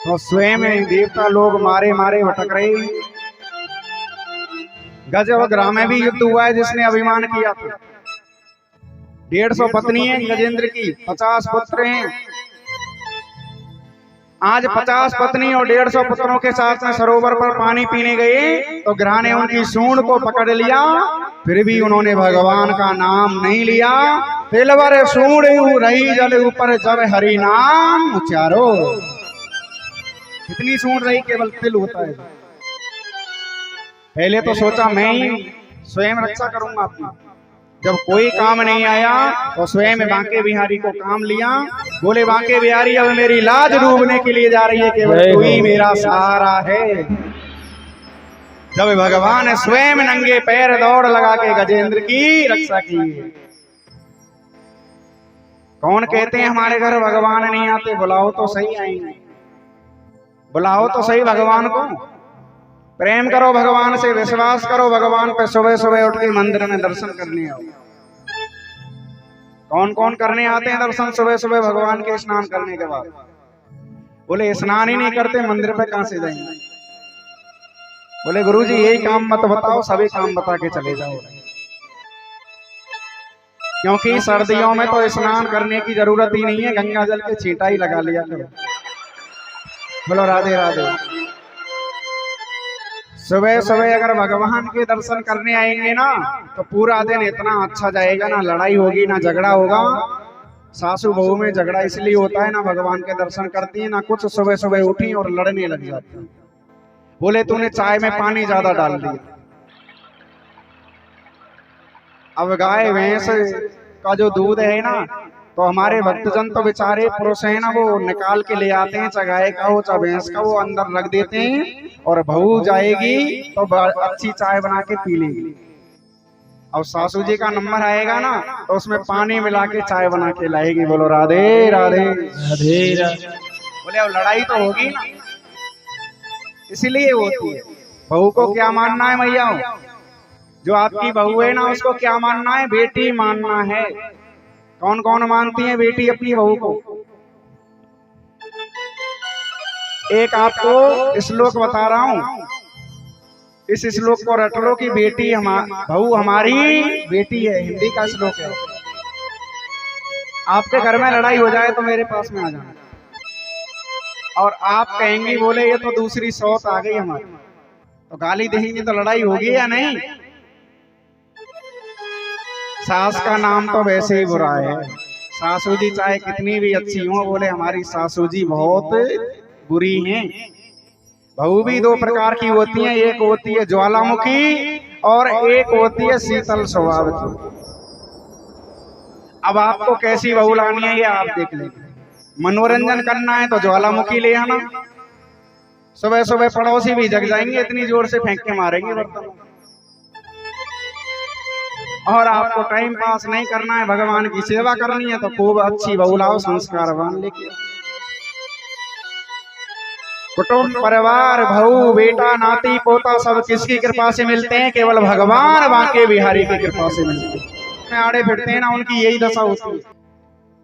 तो स्वयं देवता लोग मारे मारे भटक रहे। गज और ग्राम में भी युद्ध हुआ है, जिसने अभिमान किया था। 150 पत्नी है गजेंद्र की, 50 पुत्र हैं। आज 50 पत्नी और 150 पुत्रों के साथ में सरोवर पर पानी पीने गए तो ग्रह ने उनकी सूंड को पकड़ लिया, फिर भी उन्होंने भगवान का नाम नहीं लिया। तिलवर सूंड रही जल ऊपर जब हरि नाम उचारो। कितनी सूंड रही, केवल तिल होता है। पहले तो सोचा मैं ही स्वयं रक्षा करूंगा अपनी, जब कोई काम नहीं आया तो स्वयं बांके बिहारी को काम लिया। बोले बांके बिहारी अब मेरी लाज डूबने के लिए जा रही है, केवल तू ही मेरा सहारा है। जब भगवान स्वयं नंगे पैर दौड़ लगा के गजेंद्र की रक्षा की। कौन कहते हैं हमारे घर भगवान नहीं आते? बुलाओ तो सही आएंगे, बुलाओ तो सही भगवान को। प्रेम करो भगवान से, विश्वास करो भगवान पे। सुबह सुबह उठ के मंदिर में दर्शन करने आओ। कौन कौन करने आते हैं दर्शन सुबह सुबह भगवान के स्नान करने के बाद? बोले स्नान ही नहीं करते, मंदिर पे कहां से जाएंगे? बोले गुरुजी यही काम मत बताओ, सभी काम बता के चले जाओ। क्योंकि सर्दियों में तो स्नान करने की जरूरत ही नहीं है, गंगा जल के छींटा ही लगा लिया करो। बोलो राधे राधे। सुबह सुबह अगर भगवान के दर्शन करने आएंगे ना तो पूरा दिन इतना अच्छा जाएगा, ना लड़ाई होगी ना झगड़ा होगा। सासू बहू में झगड़ा इसलिए होता है ना भगवान के दर्शन करती है ना कुछ, सुबह सुबह उठी और लड़ने लग जाती है। बोले तूने चाय में पानी ज्यादा डाल दिया। अब गाय भैंस का जो दूध है ना, तो हमारे भक्तजन तो बेचारे पुरुष है ना, वो निकाल के ले आते हैं, चाहे गाय का हो चाहे भैंस का, वो अंदर रख देते हैं और बहू जाएगी तो अच्छी चाय बना के पी लेगी। और सासू जी का नंबर आएगा ना तो उसमें पानी मिला के चाय बना के लाएगी। बोलो राधे राधे राधे राधे। बोले अब लड़ाई तो होगी ना, इसलिए होती है। बहू को क्या मानना है भैया? जो आपकी बहू है ना उसको क्या मानना है? बेटी मानना है। कौन कौन मानती है बेटी अपनी बहू को? एक आपको श्लोक बता रहा हूं, इस श्लोक को रट लो कि बेटी बहू हमारी बेटी है। हिंदी का श्लोक है। आपके घर में लड़ाई हो जाए तो मेरे पास में आ जाना, और आप कहेंगी बोले ये तो दूसरी सौत आ गई हमारी, तो गाली देंगी तो लड़ाई होगी या नहीं? सास का नाम तो वैसे ही बुरा है। सासू जी चाहे कितनी भी अच्छी हो, बोले हमारी सासू जी बहुत बुरी हैं। बहू भी दो प्रकार की होती हैं, एक होती है ज्वालामुखी और एक होती है शीतल स्वभाव की। अब आपको कैसी बहू लानी है ये आप देख लेंगे। मनोरंजन करना है तो ज्वालामुखी ले आना। सुबह सुबह पड़ोसी भी जग जाएंगे, इतनी जोर से फेंक के मारेंगे बर्तन। और आपको टाइम पास नहीं करना है, भगवान की सेवा करनी है, तो खूब अच्छी बहू लाओ, संस्कारवान लेके। कुटुंब परिवार बहू बेटा नाती पोता सब किसकी कृपा से मिलते हैं? केवल भगवान बांके बिहारी की कृपा से मिलते हैं। आड़े फिरते हैं ना, उनकी यही दशा होती है।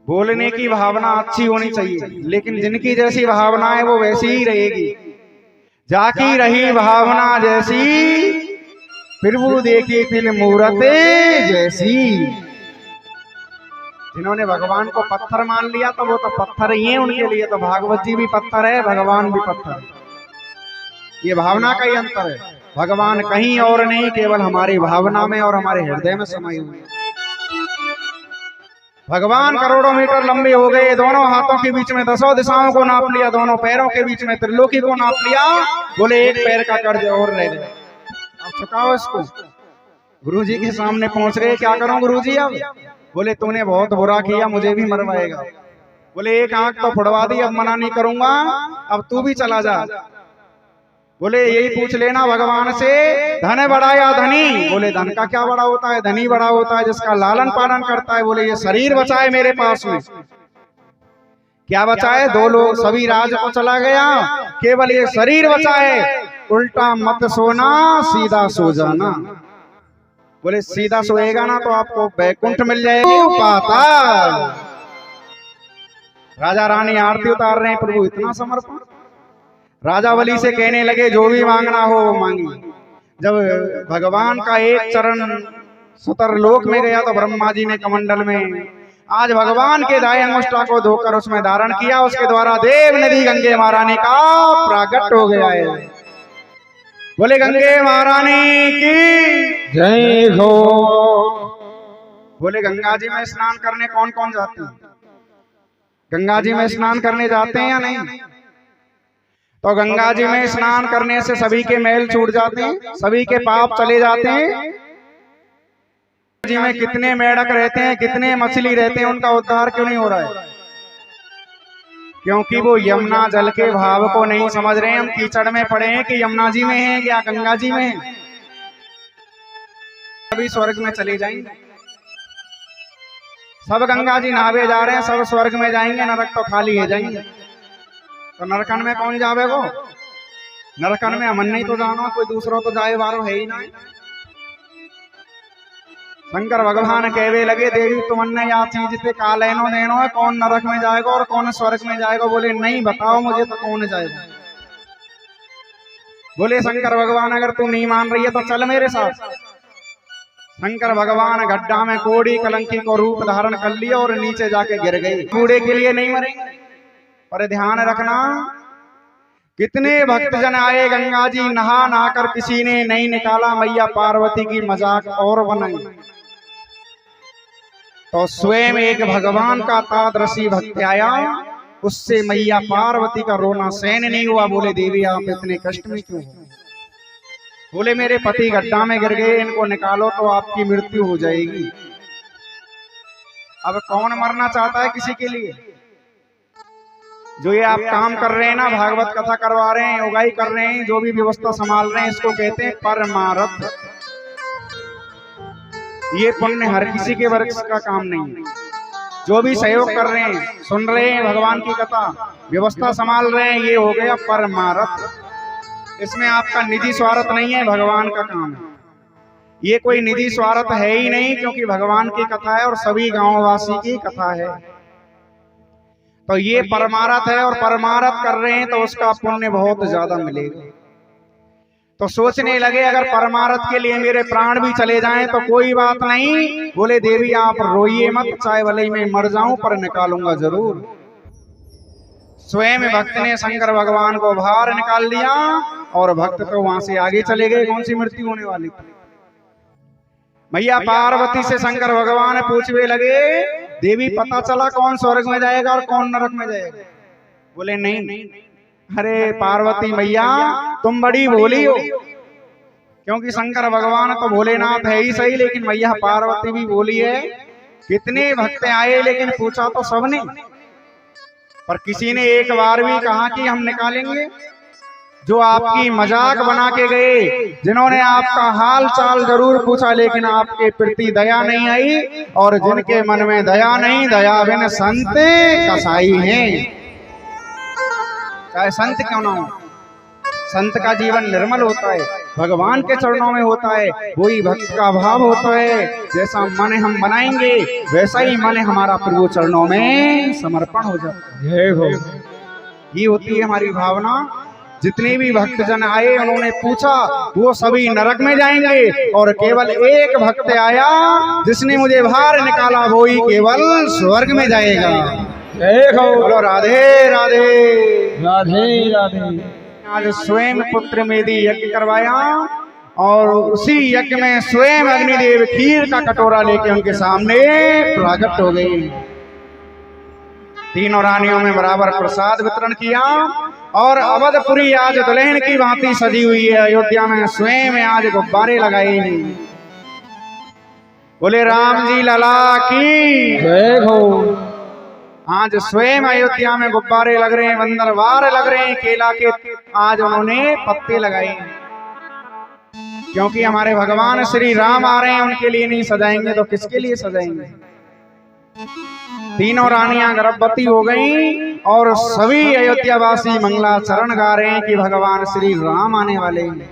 बोलने की भावना अच्छी होनी चाहिए, लेकिन जिनकी जैसी भावना है वो वैसी ही रहेगी। जाकी रही भावना जैसी, फिर वो देखी तिल मूरत जैसी। जिन्होंने भगवान को पत्थर मान लिया तो वो तो पत्थर ही है उनके लिए। तो भागवत जी भी पत्थर है, भगवान भी पत्थर है। ये भावना का ही अंतर है। भगवान कहीं और नहीं, केवल हमारी भावना में और हमारे हृदय में समाये हुए हैं। भगवान करोड़ों मीटर लंबे हो गए, दोनों हाथों के बीच में 10 दिशाओं को नाप लिया, दोनों पैरों के बीच में त्रिलोकी को नाप लिया। बोले एक पैर का कर्ज और रह गया, अब चुकाओ इसको। गुरुजी के सामने पहुंच गए, क्या करूं गुरुजी अब? बोले तूने बहुत बुरा किया, मुझे भी मरवाएगा। बोले एक आंख तो फुड़वा दी, अब मना नहीं करूंगा, अब तू भी चला जा। बोले यही पूछ लेना भगवान से, धन बड़ा या धनी? बोले धन का क्या बड़ा होता है, धनी बड़ा होता है जिसका लालन पालन करता है। बोले ये शरीर बचा है मेरे पास में, क्या बचा है? 2 लोग, सभी राज को चला गया, केवल ये शरीर बचा है। उल्टा मत सोना, सीधा सो जाना। बोले सीधा सोएगा ना तो आपको बैकुंठ मिल जाएगी, पाताल। राजा रानी आरती उतार रहे हैं, प्रभु इतना समर्पण। राजा बलि से कहने लगे जो भी मांगना हो वो मांगी। जब भगवान का एक चरण सुतरलोक में गया तो ब्रह्मा जी ने कमंडल में आज भगवान के दाएं अंगुष्ठा को धोकर उसमें धारण किया। उसके द्वारा देव नदी गंगे महारानी का प्राकट हो गया है। बोले गंगे महारानी की जय हो। बोले गंगा जी में स्नान करने कौन कौन जाते हैं? गंगा जी में स्नान करने जाते हैं या नहीं? तो गंगा जी में स्नान करने से सभी के मैल छूट जाते हैं, सभी के पाप चले जाते हैं। जी में कितने मेढक रहते हैं, कितने मछली रहते हैं, उनका उद्धार क्यों नहीं हो रहा है? क्योंकि वो यमुना जल के भाव को नहीं समझ रहे हैं। हम कीचड़ में पड़े हैं कि यमुना जी में हैं या गंगा जी में हैं। अभी स्वर्ग में चले जाएंगे, सब गंगा जी नहावे जा रहे हैं, सब स्वर्ग में जाएंगे, नरक तो खाली है जाएंगे। तो नरकन में कौन जावे? वो नरकन में अमन नहीं तो जानो, कोई दूसरा तो जाए वारो है ही ना। शंकर भगवान कहवे लगे देवी तुमने या चीज पे का लेनो देनो है, कौन नरक में जाएगा और कौन स्वर्ग में जाएगा? बोले नहीं बताओ मुझे तो कौन जाएगा। बोले शंकर भगवान अगर तू नहीं मान रही है तो चल मेरे साथ। शंकर भगवान गड्ढा में कोड़ी कलंकी को रूप धारण कर लिया और नीचे जाके गिर गई। कूड़े के लिए नहीं मरेंगे, पर ध्यान रखना कितने भक्तजन आए गंगा जी नहा नहा कर किसी ने नहीं निकाला। मैया पार्वती की मजाक और बनाई तो स्वयं एक भगवान का तादृशी भक्त आया, उससे मैया पार्वती का रोना सहन नहीं हुआ। बोले देवी आप इतने कष्ट में क्यों हो? बोले मेरे पति गड्ढा में गिर गए, इनको निकालो तो आपकी मृत्यु हो जाएगी। अब कौन मरना चाहता है किसी के लिए? जो ये आप काम कर रहे हैं ना, भागवत कथा करवा रहे हैं, योगाई कर रहे हैं, जो भी व्यवस्था संभाल रहे हैं, इसको कहते हैं परमारथ। ये पुण्य हर किसी के वर्ष का काम नहीं है। जो भी सहयोग कर रहे हैं, सुन रहे हैं भगवान की कथा, व्यवस्था संभाल रहे हैं, ये हो गया परमारथ। इसमें आपका निजी स्वार्थ नहीं है, भगवान का काम है। ये कोई निजी स्वार्थ है ही नहीं, क्योंकि भगवान की कथा है और सभी गांववासी की कथा है। तो ये परमारथ है और परमारथ कर रहे हैं तो उसका पुण्य बहुत ज्यादा मिलेगा। तो सोचने लगे अगर परमारथ के लिए मेरे प्राण भी चले जाएं तो कोई बात नहीं। बोले देवी आप रोइए मत, चाहे भले मैं मर जाऊं पर निकालूंगा जरूर। स्वयं भक्त ने शंकर भगवान को बाहर निकाल दिया और भक्त तो वहां से आगे चले गए। कौन सी मृत्यु होने वाली थी? मैया पार्वती से शंकर भगवान पूछने लगे देवी पता चला कौन स्वर्ग में जाएगा और कौन नरक में जाएगा? बोले नहीं। अरे पार्वती मैया तुम बड़ी भोली हो, क्योंकि शंकर भगवान तो भोलेनाथ है ही सही, लेकिन मैया पार्वती भी भोली है। कितने भक्त आए लेकिन पूछा तो सबने, पर किसी ने एक बार भी कहा कि हम निकालेंगे। जो आपकी मजाक बना के गए, जिन्होंने आपका हाल चाल जरूर पूछा लेकिन आपके प्रति दया नहीं आई, और जिनके मन में दया नहीं, दया बिन संत कसाई हैं। चाहे संत क्यों ना हो, संत का जीवन निर्मल होता है, भगवान के चरणों में होता है, वही भक्त का भाव होता है। जैसा मन हम बनाएंगे वैसा ही मन हमारा प्रभु चरणों में समर्पण हो जाता है। ये होती है हमारी भावना। जितने भी भक्तजन आए उन्होंने पूछा, वो सभी नरक में जाएंगे और केवल एक भक्त आया जिसने मुझे बाहर निकाला, वो ही केवल स्वर्ग में जाएगा। बोलो राधे राधे राधे राधे। आज स्वयं पुत्र मेदी यज्ञ करवाया और उसी यज्ञ में स्वयं अग्निदेव खीर का कटोरा लेके उनके सामने प्रकट हो गई। तीनों रानियों में बराबर प्रसाद वितरण किया और अवधपुरी आज दुल्हन की भांति सजी हुई है। अयोध्या में स्वयं आज गुब्बारे लगाए। बोले राम जी लला की जय हो। आज स्वयं अयोध्या में गुब्बारे लग रहे हैं, बंदरवार लग रहे हैं, केला के आज उन्होंने पत्ते लगाए, क्योंकि हमारे भगवान श्री राम आ रहे हैं। उनके लिए नहीं सजाएंगे तो किसके लिए सजाएंगे? तीनों रानियां गर्भवती हो गईं और सभी अयोध्यावासी मंगलाचरण गा रहे हैं कि भगवान श्री राम आने वाले हैं।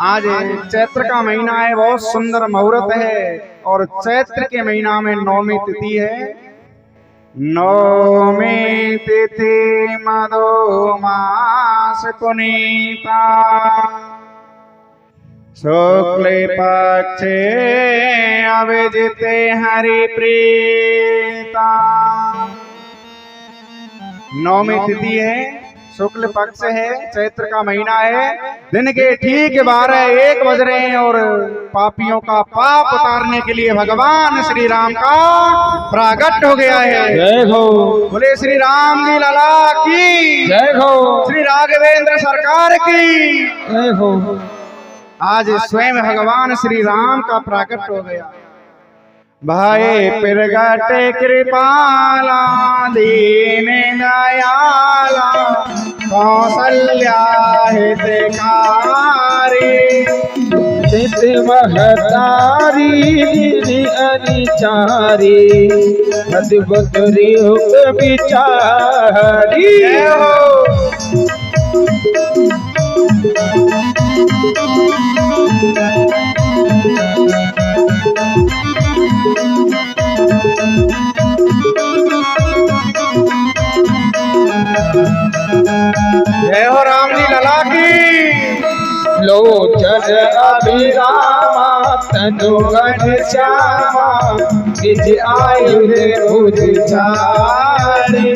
आज चैत्र का महीना है, बहुत सुंदर मुहूर्त है और चैत्र के महीना में नौमी तिथि है। नौमी तिथि मधु मास पुनीता शुक्ल पक्षे अभिजिते हरि प्रीता। नौमी तिथि है, शुक्ल पक्ष है, चैत्र का महीना है। दिन के ठीक 12-1 बज रहे हैं और पापियों का पाप उतारने के लिए भगवान श्री राम का प्रागट्य हो गया है। जय हो। बोले श्री राम जी लाला की जय हो। श्री राघवेंद्र सरकार की जय हो। आज स्वयं भगवान श्री राम का प्रागट्य हो गया। भाई प्रगट कृपाला दीन दयाला कौशल्या हितकारी चित महतारी अनिचारी अद्भुत रूप विचारी। जय हो राम जी लला की। लोचन अभिरामा तनु घनश्यामा निज आयुध भुज चारि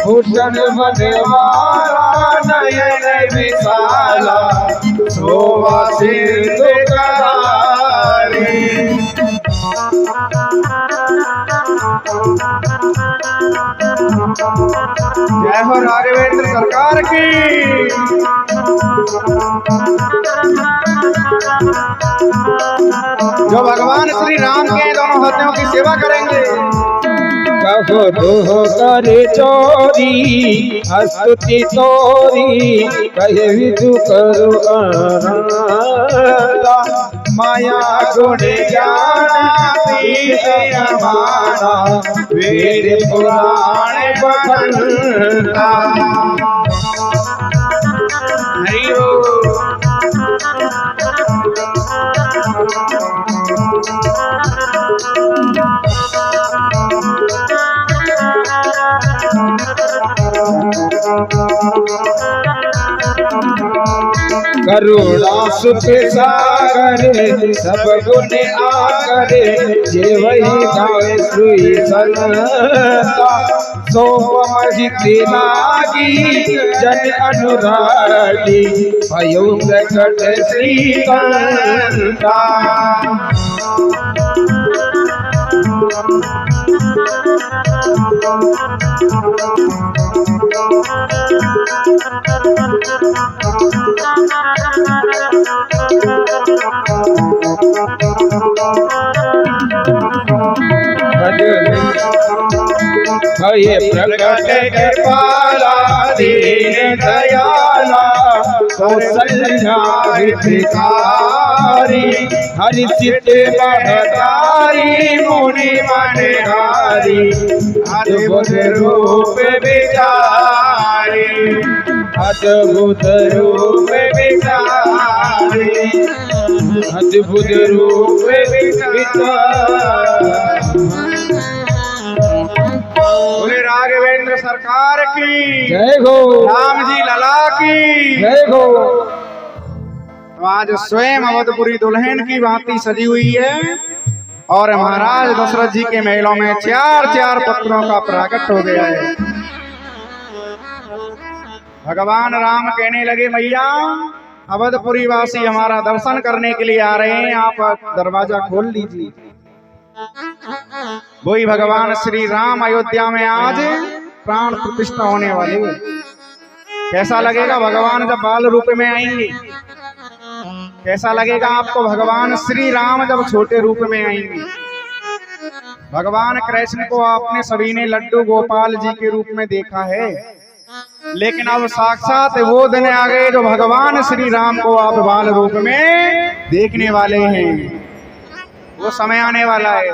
भूषण बनवाला नयन विशाला शोभा सिंधु करारी। जय हो राघवेंद्र सरकार की। जो भगवान श्री राम के दोनों हाथों की सेवा करेंगे। कहो दो करे चोरी स्तुति तोरी कहे विदु करो आनंदा माया गुण ज्ञान हमारा वेद पुराण पठनता। हरि हो। करुणा सुख सागर सब गुण आकर जे वही गावे श्री संता सोमहित लागी जन अनुरागी भयो प्रकट श्रीकांता। भये प्रकट कृपाला दीन दयाला कौशल्या हितकारी हरि चित महतारी मुनि मनहारी अद्भुत रूप विचारी अद्भुत रूप विचारी अद्भुत रूप विचारी। बोले राघवेंद्र सरकार की जय हो। राम जी लला की जय हो। तो आज स्वयं अवधपुरी दुल्हन की भांति सजी हुई है और महाराज दशरथ जी के महलों में 4-4 पत्रों का प्रागट्य हो गया है। भगवान राम कहने लगे, मैया अवधपुरी वासी हमारा दर्शन करने के लिए आ रहे हैं, आप दरवाजा खोल लीजिए। वही भगवान श्री राम अयोध्या में आज प्राण प्रतिष्ठा होने वाली है। कैसा लगेगा भगवान जब बाल रूप में आएंगे? कैसा लगेगा आपको भगवान श्री राम जब छोटे रूप में आएंगे? भगवान कृष्ण को आपने सभी ने लड्डू गोपाल जी के रूप में देखा है, लेकिन अब साक्षात वो दिन आ गए जो भगवान श्री राम को आप बाल रूप में देखने वाले हैं। वो समय आने वाला है।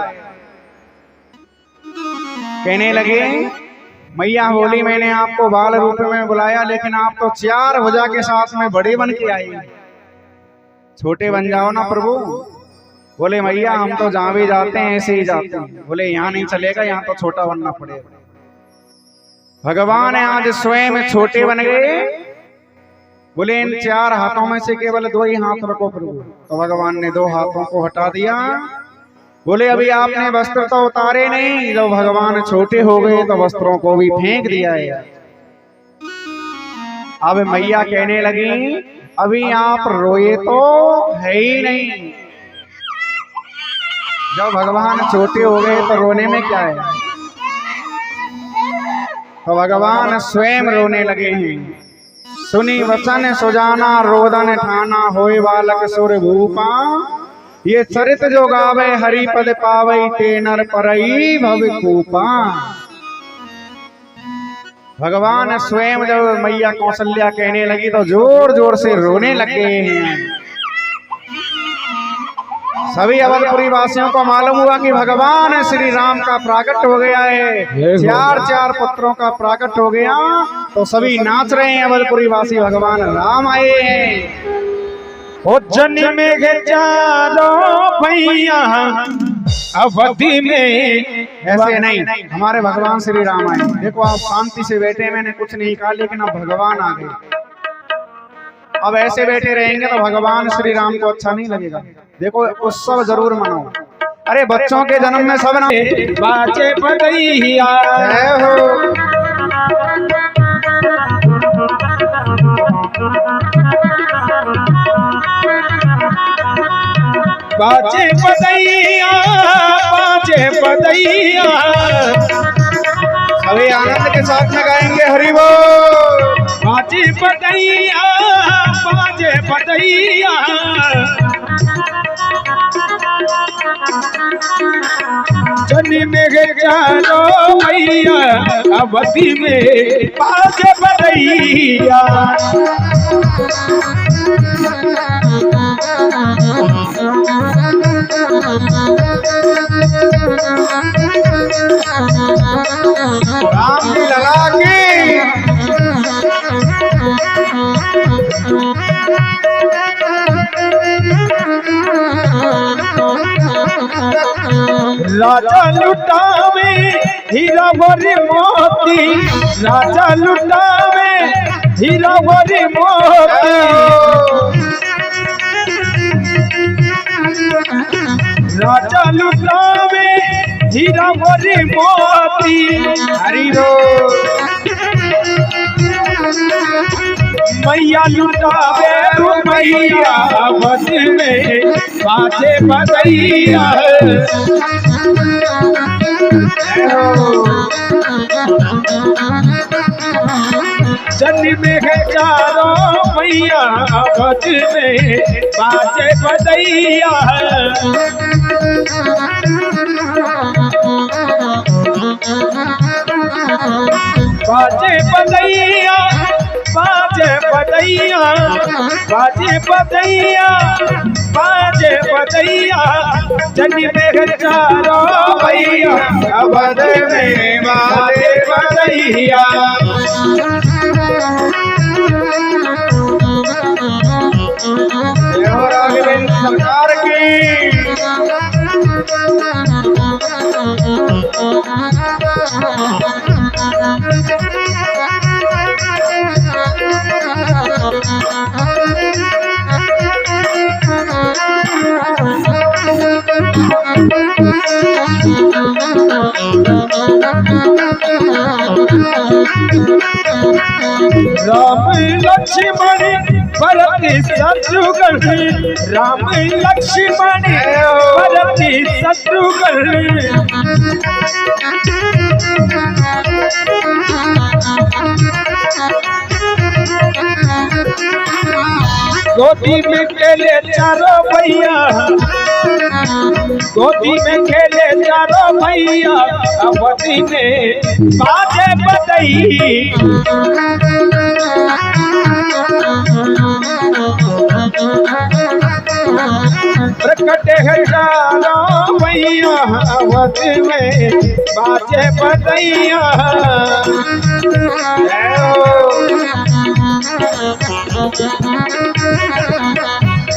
कहने लगे मैया बोली मैंने आपको बाल रूप में बुलाया, लेकिन आप तो 4 भुजा के साथ में बड़े बन के आई, छोटे बन जाओ ना प्रभु। बोले मैया हम तो जहां भी जाते हैं ऐसे ही जाते हैं। बोले यहाँ नहीं चलेगा, यहाँ तो छोटा बनना पड़ेगा। भगवान आज स्वयं छोटे बन गए। बोले इन 4 हाथों में से केवल 2 ही हाथ रखो प्रभु। तो भगवान ने 2 हाथों को हटा दिया। बोले अभी आपने वस्त्र तो उतारे नहीं, जब भगवान छोटे हो गए तो वस्त्रों को भी फेंक दिया है। अब मैया कहने लगी अभी आप रोए तो है ही नहीं, जब भगवान छोटे हो गए तो रोने में क्या है। तो भगवान स्वयं रोने लगे हैं। सुनी वचन सुजाना रोदन ठाना, होए बालक सुर भूपा, ये चरित जो गावे हरिपद पावई, ते नर परई भव कूपा। भगवान स्वयं जब मैया कौशल्या कहने लगी तो जोर जोर से रोने लगे हैं। सभी अवधपुरी वासियों को मालूम हुआ कि भगवान श्री राम का प्राकट हो गया है, 4 पुत्रों का प्राकट हो गया। तो सभी नाच रहे हैं अवधपुरी वासी, भगवान राम आए हैं। उज्जैन में चारों भैया अवधि में, ऐसे नहीं हमारे भगवान श्री राम आए। देखो आप शांति से बैठे, मैंने कुछ नहीं कहा, लेकिन अब भगवान आ गए। अब ऐसे बैठे रहेंगे तो भगवान श्री राम को अच्छा नहीं लगेगा। देखो उत्सव जरूर मनाओ। अरे बच्चों के जन्म में सब ना बाजे बधैया, बाजे बधैया, बाजे बधैया, सभी आनंद के साथ में गाएंगे हरि बोल। बाजे बधैया, बाजे बधैया, जनी में चारो भैया अवधि में बाजे बधैया। राम की लला की राजा लुटावे हीरा भरी मोती, राजा लुटावे हीरा भरी मोती, राजा लुटावे हीरा भरी मोती। हरि बोल। मैया लुटावे मैया अवधि में बाजे बधैया। जन्म में है चारों मैया अवधि में बाजे बधैया। बाजे बधैया, बाजे बधैया, बाजे बधैया, बाजे बधैया, जनी में चारों भैया अवध में बाजे बधैया। राघवेंद्र सरकार की। राम लक्ष्मण भरत शत्रुघ्न, राम लक्ष्मण भरत शत्रुघ्न, गोदी में खेले चारों भैया, गोदी में खेले चारों भैया अवधि में बाजे बधैया। प्रकट है चारों भैया अवध में बाजे बधैया।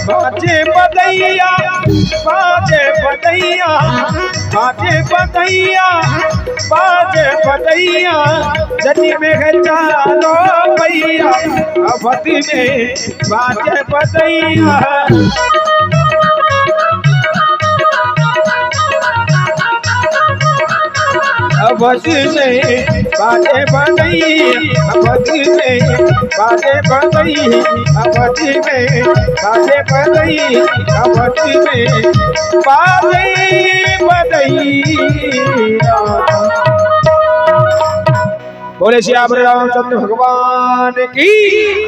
बाजे बधैया, बाजे बधैया, बाजे बधैया, बाजे बधैया, जनी में है चालो भैया, अवध में बाजे बधैया। अवध में बाजे बधैया, अवध में बाजे बधैया, अवध में बाजे बधैया, अवध में बाजे बधैया। बोले श्री रामचंद्र भगवान की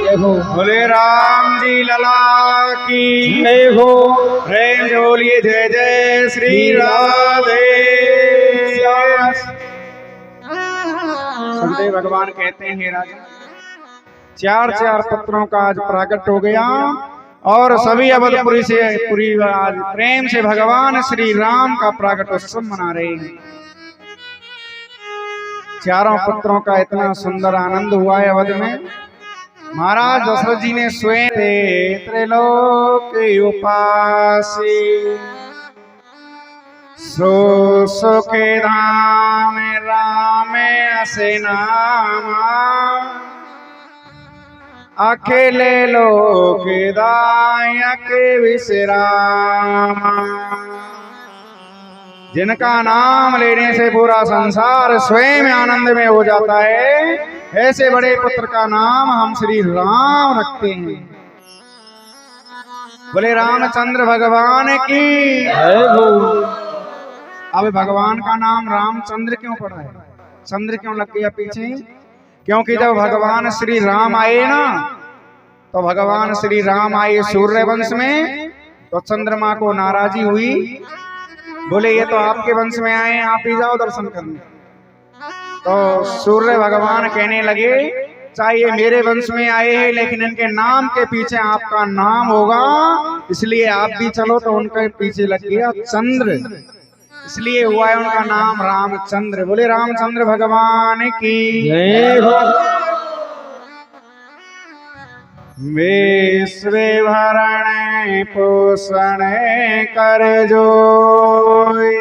जय हो। बोले राम जी लला की जय हो। प्रेम से बोलिए जय जय श्री राधे। सुखदेव भगवान कहते हैं राजा, चार चार पुत्रों का आज प्राकट हो गया और सभी अवधपुरी से पूरी आज प्रेम से भगवान श्री राम का प्राकट उत्सव मना रहे हैं। चारों पुत्रों का इतना सुंदर आनंद हुआ है अवध में। महाराज दशरथ जी ने स्वयं त्रैलोक उपासी सो सुखे धाम राम असे नामा अकेले लोक दायक विश्रामा। जिनका नाम लेने से पूरा संसार स्वयं आनंद में हो जाता है, ऐसे बड़े पुत्र का नाम हम श्री राम रखते हैं। बोले रामचंद्र भगवान की जय हो। अब भगवान का नाम रामचंद्र क्यों पड़ा है, चंद्र क्यों लग गया पीछे? क्योंकि जब भगवान श्री राम आए ना, तो भगवान श्री राम आए सूर्य वंश में, तो चंद्रमा को नाराजी हुई। बोले ये तो आपके वंश में आए, आप ही जाओ दर्शन करने। तो सूर्य भगवान कहने लगे, चाहे ये मेरे वंश में आए हैं, लेकिन इनके नाम के पीछे आपका नाम होगा, इसलिए आप भी चलो। तो उनके पीछे लग गया चंद्र, इसलिए हुआ है उनका नाम रामचंद्र। बोले रामचंद्र भगवान की जय हो। विश्व भरण पोषण कर जोई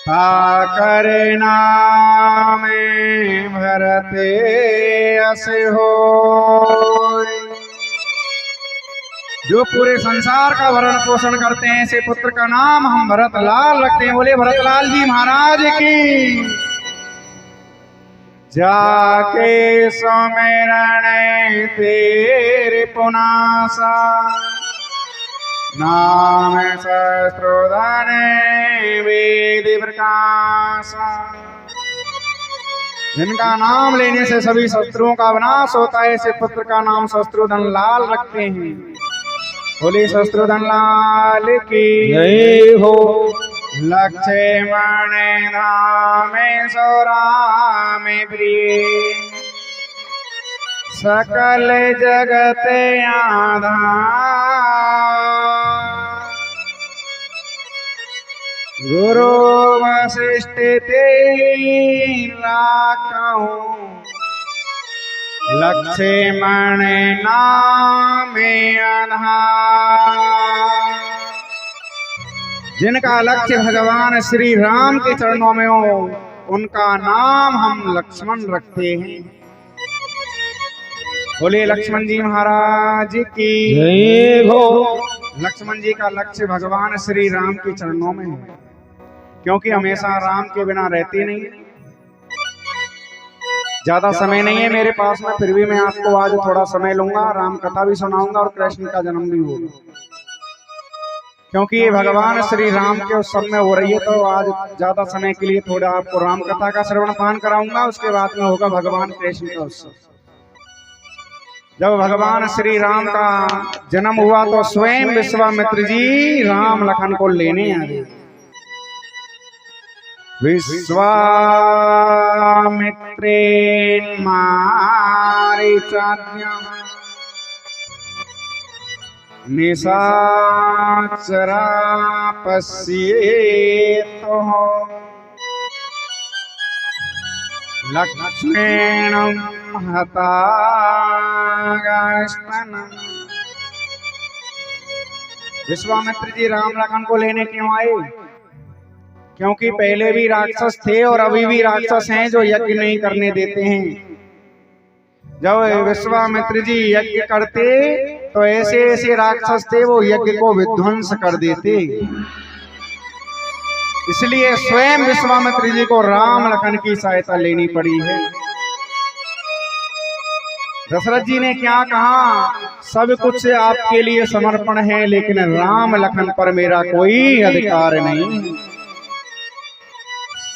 पाकर नाम भरते अस होई। जो पूरे संसार का भरण पोषण करते हैं, ऐसे पुत्र का नाम हम भरत लाल रखते हैं। बोले भरत लाल जी महाराज की। जाके सुमिरन तेरे पुनासा नाम शस्त्रोधन वेद प्रकाशा। जिनका नाम लेने से सभी शत्रुओं का विनाश होता है, ऐसे पुत्र का नाम शस्त्रुधन लाल रखते हैं। बोले शस्त्रुधन लाल की जय हो। लक्ष्मण धाम सौराम प्रिय सकल जगत आधार। गुरु वशिष्ठ ते राखहु लक्ष्मण नाम आधार। जिनका लक्ष्य भगवान श्री राम के चरणों में हो, उनका नाम हम लक्ष्मण रखते हैं। बोले लक्ष्मण जी महाराज की जय हो। लक्ष्मण जी का लक्ष्य भगवान श्री राम के चरणों में है, क्योंकि हमेशा राम के बिना रहते नहीं। ज्यादा समय नहीं है मेरे पास में, फिर भी मैं आपको आज थोड़ा समय लूंगा, राम कथा भी सुनाऊंगा और कृष्ण का जन्म भी होगा। क्योंकि ये भगवान श्री राम के उत्सव में हो रही है, तो आज ज्यादा समय के लिए थोड़ा आपको राम कथा का श्रवण पान कराऊंगा। उसके बाद में होगा भगवान कृष्ण का उत्सव। जब भगवान श्री राम का जन्म हुआ, तो स्वयं विश्वामित्र जी राम लखन को लेने आ गए। विश्वामित्रेण मारीचाज्ञा निशाचरा पश्येतो लक्ष्मीणं हतागास्तनं। विश्वामित्र जी राम लखन को लेने क्यों आए? क्योंकि पहले भी राक्षस थे और अभी भी राक्षस हैं जो यज्ञ नहीं करने देते हैं। जब विश्वामित्र जी यज्ञ करते तो ऐसे ऐसे राक्षस थे वो यज्ञ को विध्वंस कर देते। इसलिए स्वयं विश्वामित्र जी को राम लखन की सहायता लेनी पड़ी है। दशरथ जी ने क्या कहा? सब कुछ आपके लिए समर्पण है, लेकिन राम लखन पर मेरा कोई अधिकार नहीं।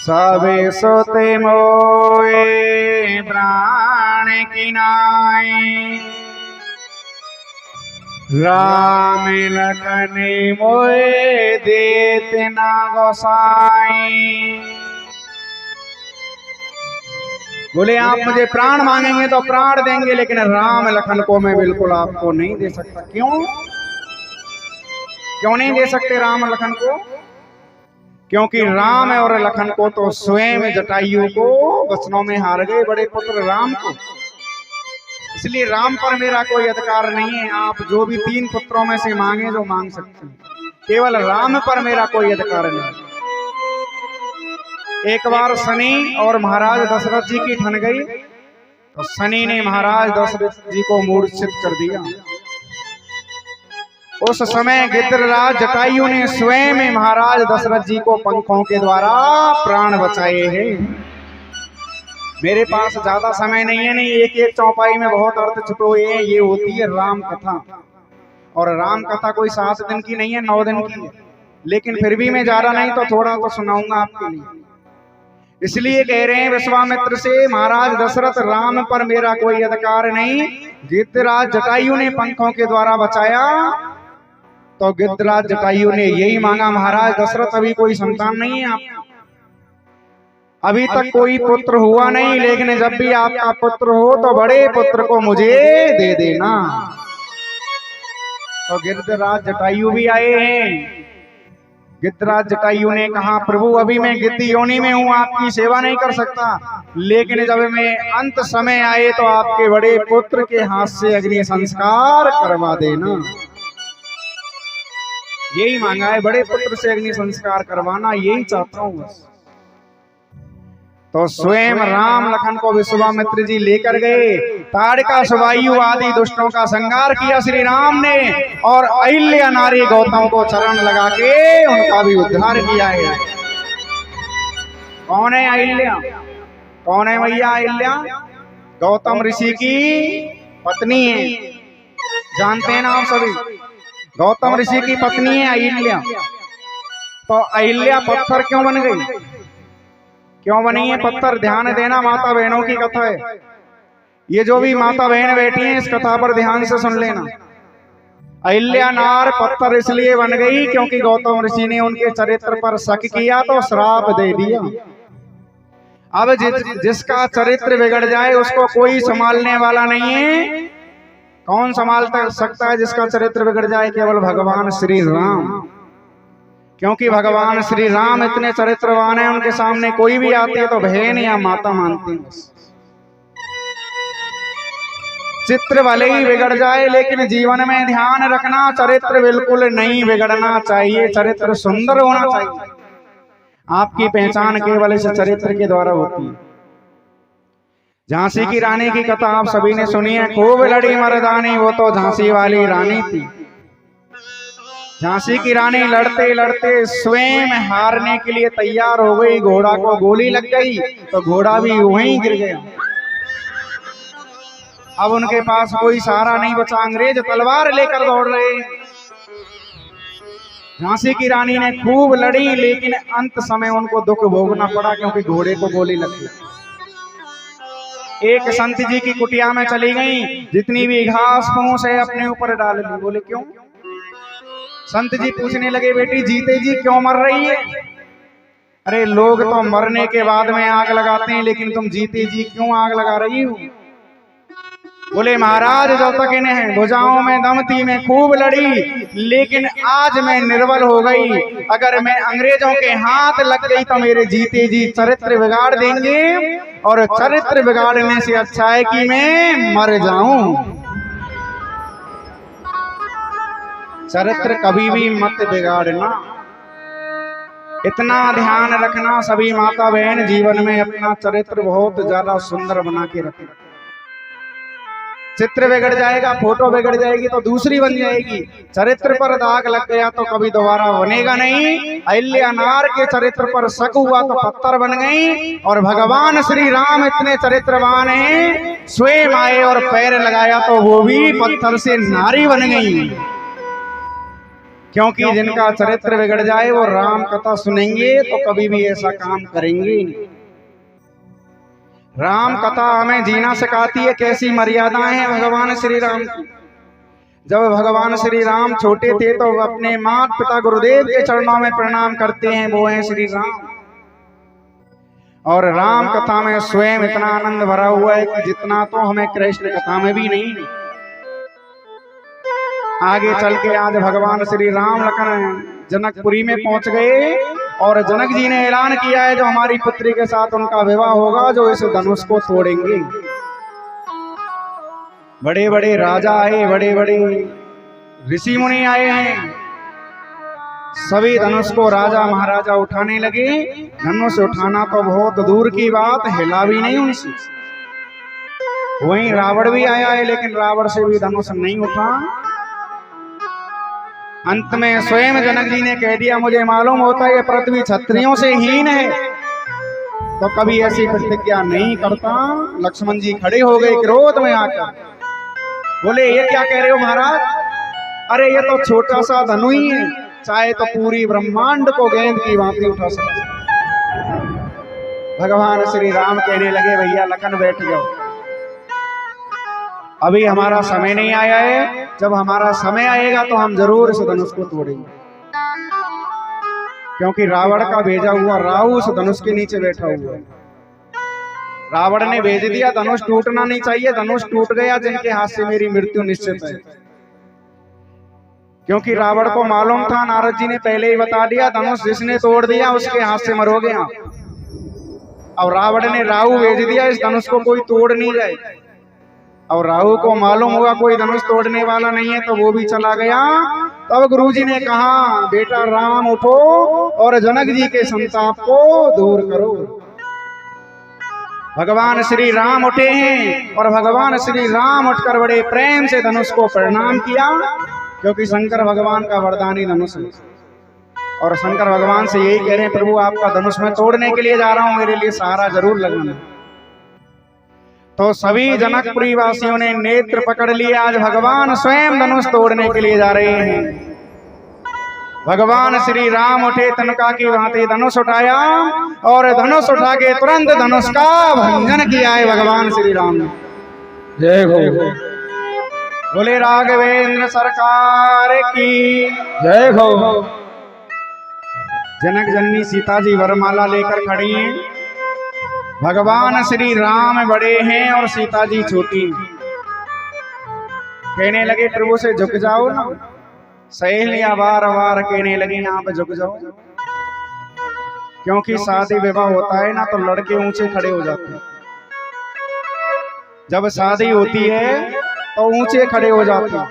सबे सोते मोए प्राण की नाई, राम लखन मोए देते ना गोसाई। बोले आप मुझे प्राण मांगेंगे तो प्राण देंगे, लेकिन राम लखन को मैं बिल्कुल आपको नहीं दे सकता। क्यों नहीं दे सकते राम लखन को? क्योंकि राम और लखन को तो स्वयं जटायु को वचनों में हार गए, बड़े पुत्र राम को। इसलिए राम पर मेरा कोई अधिकार नहीं है। आप जो भी 3 पुत्रों में से मांगे जो मांग सकते हैं, केवल राम पर मेरा कोई अधिकार नहीं। एक बार शनि और महाराज दशरथ जी की ठन गई तो शनि ने महाराज दशरथ जी को मूर्छित कर दिया। उस समय गिद्धराज जटायु ने स्वयं महाराज दशरथ जी को पंखों के द्वारा प्राण बचाए हैं। मेरे पास ज्यादा समय नहीं है, नहीं एक एक चौपाई में बहुत अर्थ छुपे हुए हैं। ये होती है राम कथा, और राम कथा कोई 7 दिन की नहीं है, 9 दिन की है। लेकिन फिर भी मैं ज्यादा नहीं तो थोड़ा तो सुनाऊंगा आपके लिए। इसलिए कह रहे हैं विश्वामित्र से, महाराज दशरथ राम पर मेरा कोई अधिकार नहीं। गिद्धराज जटायु ने पंखों के द्वारा बचाया तो गिद्धराज जटायु ने यही मांगा, महाराज दशरथ अभी कोई संतान नहीं है आपका, अभी तक कोई पुत्र हुआ नहीं, लेकिन जब भी आपका पुत्र हो तो बड़े पुत्र को मुझे दे देना। तो गिद्धराज जटायु भी आए हैं। गिद्धराज जटायु ने कहा, प्रभु अभी मैं गिद्ध योनि में हूँ, आपकी सेवा नहीं कर सकता, लेकिन जब मैं अंत समय आए तो आपके बड़े पुत्र के हाथ से अग्नि संस्कार करवा देना। यही मांगा है, बड़े पुत्र से अग्नि संस्कार करवाना, यही चाहता हूँ बस। तो स्वयं राम लखन को विश्वामित्र जी लेकर गए। ताड़का सुबायु आदि दुष्टों का संहार किया श्री राम ने, और अहिल्या नारी गौतम को चरण लगा के उनका भी उद्धार किया है। कौन है अहिल्या? कौन है मैया अहिल्या? गौतम ऋषि की पत्नी है। जानते हैं ना आप सभी, गौतम ऋषि की पत्नी है अहिल्या। तो अहिल्या पत्थर क्यों बन गई? क्यों बनी है पत्थर? ध्यान देना, माता बहनों की कथा है। ये जो भी माता बहन बैठी हैं इस कथा पर ध्यान से सुन लेना। अहिल्या नार पत्थर इसलिए बन गई क्योंकि गौतम ऋषि ने उनके चरित्र पर शक किया तो श्राप दे दिया। अब जिसका चरित्र बिगड़ जाए उसको कोई संभालने वाला नहीं है। कौन संभाल सकता है जिसका चरित्र बिगड़ जाए? केवल भगवान श्री राम। क्योंकि भगवान श्री राम इतने चरित्रवान हैं, उनके सामने कोई भी आती है तो बहन या माता मानती है। चित्र भले ही बिगड़ जाए लेकिन जीवन में ध्यान रखना, चरित्र बिल्कुल नहीं बिगड़ना चाहिए, चरित्र सुंदर होना चाहिए। आपकी पहचान केवल इस चरित्र के द्वारा होती है। झांसी की रानी की कथा आप सभी ने सुनी है। खूब लड़ी मर्दानी, वो तो झांसी वाली रानी थी। झांसी की रानी लड़ते लड़ते स्वयं हारने के लिए तैयार हो गई। घोड़ा को गोली लग गई तो घोड़ा भी वहीं गिर गया। अब उनके पास कोई सहारा नहीं बचा, अंग्रेज तलवार लेकर दौड़ रहे। झांसी की रानी ने खूब लड़ी लेकिन अंत समय उनको दुख भोगना पड़ा क्योंकि घोड़े को गोली लग गई। एक संत जी की कुटिया में चली गई, जितनी भी घास फूस है अपने ऊपर डाल ली। बोले क्यों? संत जी पूछने लगे, बेटी जीते जी क्यों मर रही है? अरे लोग तो मरने के बाद में आग लगाते हैं, लेकिन तुम जीते जी क्यों आग लगा रही हो? बोले महाराज जब तक इन्हें भुजाओं में दम थी मैं खूब लड़ी, लेकिन आज मैं निर्बल हो गई। अगर मैं अंग्रेजों के हाथ लग गई तो मेरे जीते जी चरित्र बिगाड़ देंगे, और चरित्र बिगाड़ने से अच्छा है कि मैं मर जाऊं। चरित्र कभी भी मत बिगाड़ना, इतना ध्यान रखना सभी माता बहन, जीवन में अपना चरित्र बहुत ज्यादा सुंदर बना के रखना। चित्र बिगड़ जाएगा, फोटो बिगड़ जाएगी तो दूसरी बन जाएगी। चरित्र पर दाग लग गया तो कभी दोबारा बनेगा नहीं। अहिल्यानार के चरित्र पर शक हुआ तो पत्थर बन गई, और भगवान श्री राम इतने चरित्रवान हैं, स्वयं आए और पैर लगाया तो वो भी पत्थर से नारी बन गई। क्योंकि जिनका चरित्र बिगड़ जाए वो राम कथा सुनेंगे तो कभी भी ऐसा काम करेंगे नहीं। राम कथा हमें जीना सिखाती है, कैसी मर्यादाएं हैं भगवान श्री राम की। जब भगवान श्री राम छोटे थे तो अपने माता पिता गुरुदेव के चरणों में प्रणाम करते हैं, वो हैं श्री राम। और राम कथा में स्वयं इतना आनंद भरा हुआ है कि जितना तो हमें कृष्ण कथा में भी नहीं। आगे चल के आज भगवान श्री राम लखन जनकपुरी में पहुंच गए, और जनक जी ने ऐलान किया है जो हमारी पुत्री के साथ उनका विवाह होगा, जो इस धनुष को तोड़ेंगे। बड़े बड़े राजा आए, बड़े बड़े ऋषि मुनि आए हैं, सभी धनुष को राजा महाराजा उठाने लगे। धनुष उठाना तो बहुत दूर की बात, हिला भी नहीं उनसे। वहीं रावण भी आया है, लेकिन रावण से भी धनुष नहीं उठा। अंत में स्वयं जनक जी ने कह दिया, मुझे मालूम होता है ये पृथ्वी क्षत्रियों से हीन है, तो कभी ऐसी प्रतिज्ञा नहीं करता। लक्ष्मण जी खड़े हो गए क्रोध में आकर, बोले ये क्या कह रहे हो महाराज? अरे ये तो छोटा सा धनु ही है, चाहे तो पूरी ब्रह्मांड को गेंद की भांति उठा सकता। भगवान श्री राम कहने लगे, भैया लखन बैठ जाओ, अभी हमारा समय नहीं आया है। जब हमारा समय आएगा तो हम जरूर इस धनुष को तोड़ेंगे। क्योंकि रावण का भेजा हुआ राहु उस धनुष के नीचे बैठा हुआ है। रावण ने भेज दिया, धनुष टूटना नहीं चाहिए, धनुष टूट गया, जिनके हाथ से मेरी मृत्यु निश्चित है। क्योंकि रावण को मालूम था, नारद जी ने पहले ही बता दिया, धनुष जिसने तोड़ दिया उसके हाथ से मरोगे आप। अब रावण ने राहु भेज दिया, इस धनुष को कोई तोड़ नहीं जाए। और राहु को मालूम होगा कोई धनुष तोड़ने वाला नहीं है, तो वो भी चला गया। तब गुरुजी ने कहा, बेटा राम उठो और जनक जी के संताप को दूर करो। भगवान श्री राम उठे हैं, और भगवान श्री राम उठकर बड़े प्रेम से धनुष को प्रणाम किया, क्योंकि शंकर भगवान का वरदानी धनुष है। और शंकर भगवान से यही कह रहे हैं, प्रभु आपका धनुष मैं तोड़ने के लिए जा रहा हूं, मेरे लिए सहारा जरूर लगना। तो सभी जनकपुरी वासियों ने नेत्र पकड़ लिए, आज भगवान स्वयं धनुष तोड़ने के लिए जा रहे हैं। भगवान श्री राम उठे, तनका की भांति धनुष उठाया, और धनुष उठा के तुरंत धनुष का भंजन किया है भगवान श्री राम ने। जय हो, बोले राघवेंद्र सरकार की जय हो। जनक जननी सीता जी वरमाला लेकर खड़ी हैं। भगवान श्री राम बड़े हैं और सीता जी छोटी। कहने लगे प्रभु से झुक जाओ ना। सहेलियां बार बार कहने लगी यहाँ पे झुक जाओ, क्योंकि शादी विवाह होता है ना तो लड़के ऊंचे खड़े हो जाते हैं। जब शादी होती है तो ऊंचे खड़े हो जाते हैं।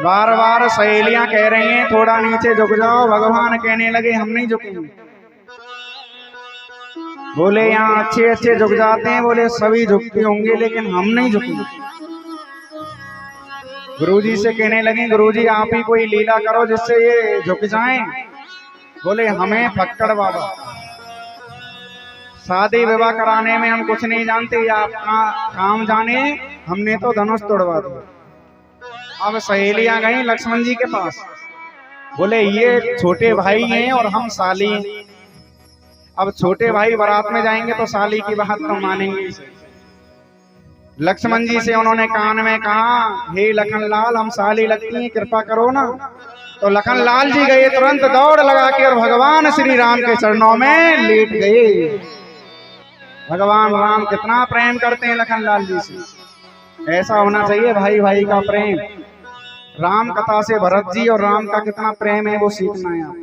बार बार सहेलियां कह रही हैं थोड़ा नीचे झुक जाओ। भगवान कहने लगे हम नहीं झुकेंगे। बोले यहाँ अच्छे अच्छे झुक जाते हैं, बोले सभी झुकते होंगे लेकिन हम नहीं झुकेंगे। गुरुजी से कहने लगे गुरुजी आप ही कोई लीला करो जिससे ये झुक जाएं। बोले हमें फक्कड़ बाबा, शादी विवाह कराने में हम कुछ नहीं जानते, या अपना काम जाने, हमने तो धनुष तोड़वा दिया। अब सहेलियां गई लक्ष्मण जी के पास, बोले ये छोटे भाई हैं और हम साली। अब छोटे भाई बारात में जाएंगे तो साली की बात तो मानेंगे। लक्ष्मण जी से उन्होंने कान में कहा हे लखन लाल हम साली लगती हैं, कृपा करो ना। तो लखन लाल जी गए तुरंत दौड़ लगा के और भगवान श्री राम के चरणों में लेट गए। भगवान राम कितना प्रेम करते हैं लखन लाल जी से। ऐसा होना चाहिए भाई भाई का प्रेम। राम कथा से भरत जी और राम का कितना प्रेम है वो सीखना है आप।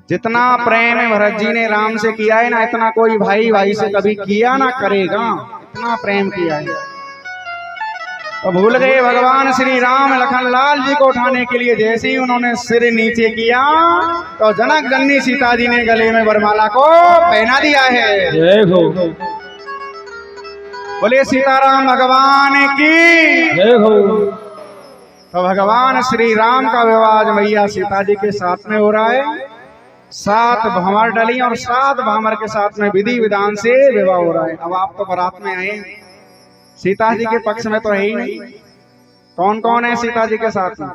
जितना प्रेम है भरत जी ने राम से किया है ना, इतना कोई भाई भाई से कभी किया ना करेगा। इतना प्रेम किया है। तो भूल गए भगवान श्री राम लखन लाल जी को उठाने के लिए जैसे ही उन्होंने सिर नीचे किया तो जनक जननी सीता जी ने गले में वरमाला को पहना दिया है। जय हो, बोले सीताराम भगवान की जय हो। तो भगवान श्री राम का विवाह मैया सीता जी के साथ में हो रहा है। 7 भामर डली और 7 भामर के साथ में विधि विधान से विवाह हो रहा है। अब आप तो बारात में आए, सीता जी के पक्ष में तो है ही नहीं। कौन कौन है सीता जी के साथ में?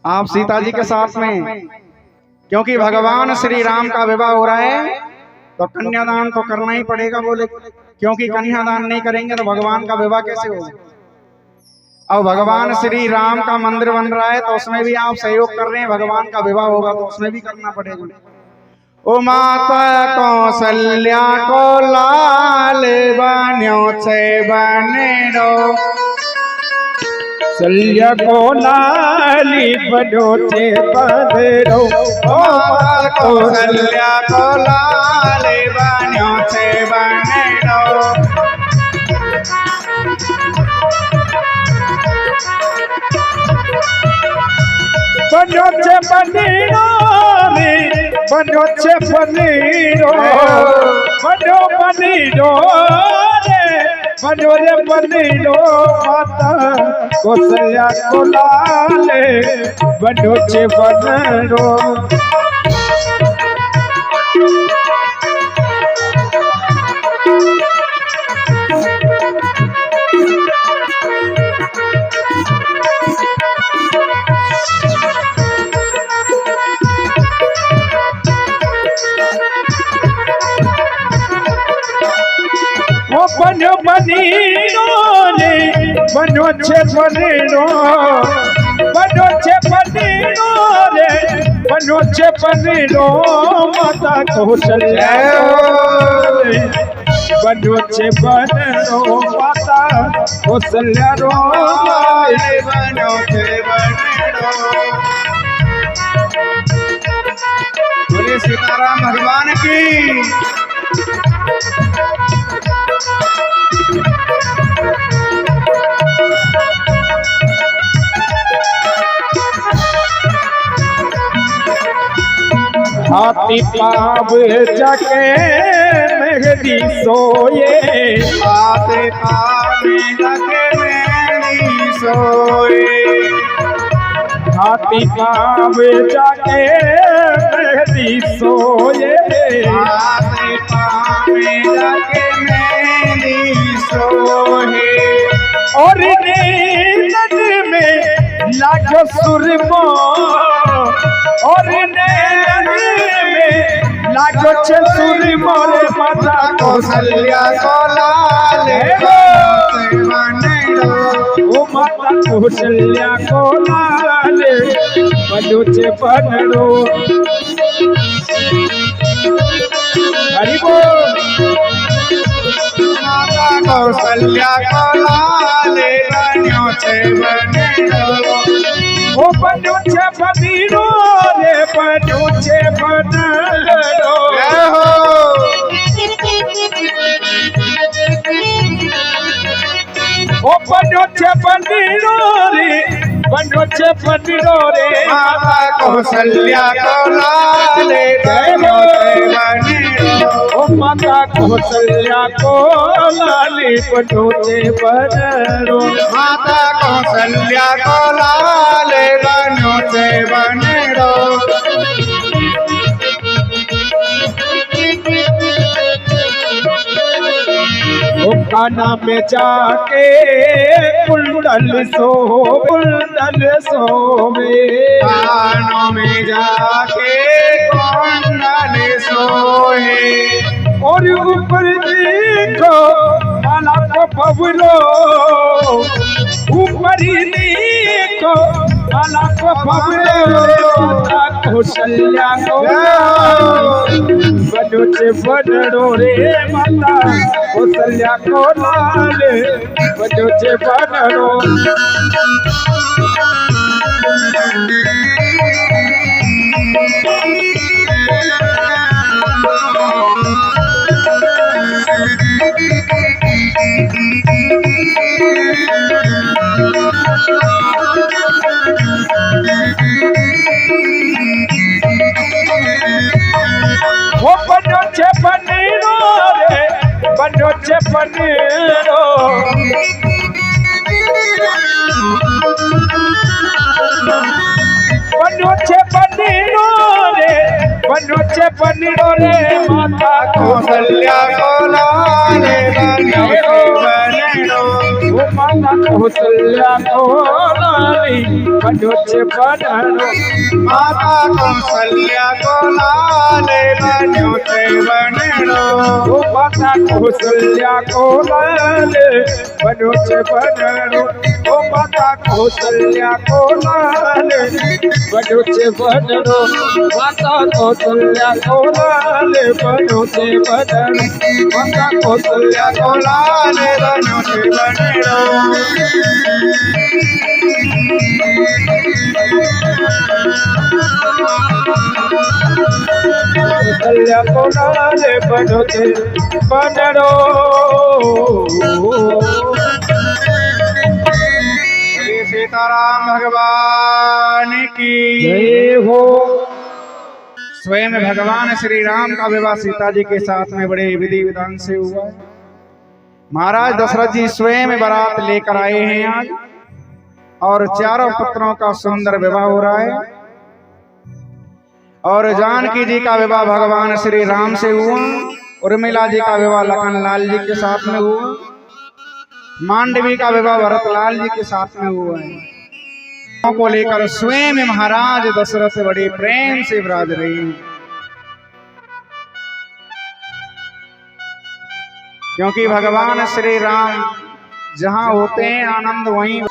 आप सीता जी के साथ में, क्योंकि भगवान श्री राम का विवाह हो रहा है तो कन्यादान तो करना ही पड़ेगा। बोले क्योंकि कन्यादान नहीं करेंगे तो भगवान का विवाह कैसे होगा। अब भगवान श्री राम का मंदिर बन रहा है तो उसमें भी आप सहयोग कर रहे हैं। भगवान का विवाह होगा तो उसमें भी करना पड़ेगा। ओ माता कौशल्या को लाल बन्यो छे बनेड़ो, शल्य को लाली बनो छे बनेड़ो। ओ माता कौशल्या को लाल बन्यो छे बनेड़ो। बनो छे बनेड़ो रे, बनो छे बनेड़ो, बनो बनेड़ो रे, बनो रे बनेड़ो। माता कौशल्या को लाले बनो छे बनेड़ो। ओ बनो बनेड़ो रे, बनो छे बनेड़ो, बनो छे बनेड़ो रे, बनो छे बनेड़ो। माता कौशल्या बनो छे बनेड़ो। माता कौशल्या रो बनो छे बनेड़ो। बोले सीताराम भगवान की। हाथी पाव जाके मेहदी सोए, हाथी पाव जाके मेहदी सोए। हाथी पाव जाके मेहदी सोए, हाथी पाव जाके मेहदी सोए। और नींद में लागो सुरमो, और नींद में लागो छे सुरमो रे। माता कौशल्या को लाल बनो छे बनेड़ो। ओ माता कौशल्या को लाले बनो छे बनेड़ो। हरि बोल। माता कौशल्या को लाल बनो छे बनेड़ो। ओ बनो छे बनेड़ो रे, बनो छे बनेड़ो। ओ बनो छे बनेड़ो रे, बनो छे बनेड़ो रे। माता कौशल्या को लाल बनो छे बनेड़ो। ओ माता कौशल्या को लाली बनो छे बनेड़ो। माता कौशल्या को लाल बनो छे बनेड़ो। ओ काना में जाके कुंडल सोवे, कानों में जाके कुंडल सोए। और ऊपर देखो माला को पवलो, ऊपर देखो माला को पवलो। माता कौशल्या को बजोचे बनड़ो रे माता कौशल्या को लाल बजोचे बनड़ो वो बजोचे बनड़ो रे बजोचे बनड़ो बजोचे बनड़ो रे बजोचे बनड़ो रे माता कौशल्या को लाल बजोचे बनड़ो वो माता कौशल्या को लाली बजोचे बनड़ो माता कौशल्या को लाल बजोचे बनड़ो वो माता कौशल्या को लाल बजोचे बनड़ो वो माता कौशल्या को लाल बजोचे बनड़ो माता कौशल्या को लाल बजोचे बनड़ो माता कौशल्या को लाल बजोचे बनड़ो कौशल्या को लाल बजोचे बनड़ो श्री सीताराम भगवान की जय हो। स्वयं भगवान श्री राम का विवाह सीता जी के साथ में बड़े विधि विधान से हुआ। महाराज दशरथ जी स्वयं बारात लेकर आए हैं आज और चारों पुत्रों का सुंदर विवाह हो रहा है। और जानकी जी का विवाह भगवान श्री राम से हुआ, उर्मिला जी का विवाह लखन लाल जी के साथ में हुआ, मांडवी का विवाह भरत लाल जी के साथ में हुआ है। को लेकर स्वयं महाराज दशरथ बड़े प्रेम से विराज रहे हैं, क्योंकि भगवान श्री राम जहां होते हैं आनंद वहीं।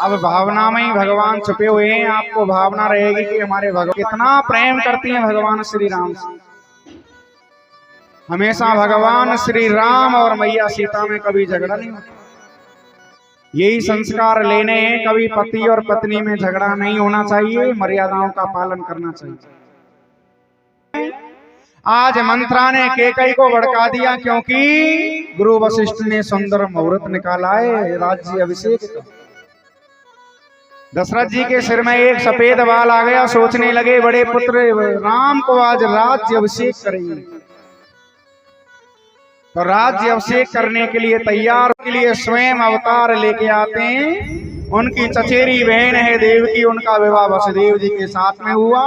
अब भावना में ही भगवान छुपे हुए हैं। आपको भावना रहेगी कि हमारे भगवान कितना प्रेम करती हैं भगवान श्री राम से। हमेशा भगवान श्री राम और मैया सीता में कभी झगड़ा नहीं होता। यही संस्कार लेने हैं, कभी पति और पत्नी में झगड़ा नहीं होना चाहिए, मर्यादाओं का पालन करना चाहिए। आज मंत्रा ने केकई को भड़का दिया क्योंकि गुरु वशिष्ठ ने सुंदर मुहूर्त निकाला है राज्य अभिषेक का। दशरथ जी के सिर में एक सफेद बाल आ गया, सोचने लगे बड़े पुत्र राम को आज राज्य अभिषेक करेंगे। तो राज्य अभिषेक करने के लिए तैयार के लिए स्वयं अवतार लेके आते हैं। उनकी चचेरी बहन है देवकी, उनका विवाह वसुदेव जी के साथ में हुआ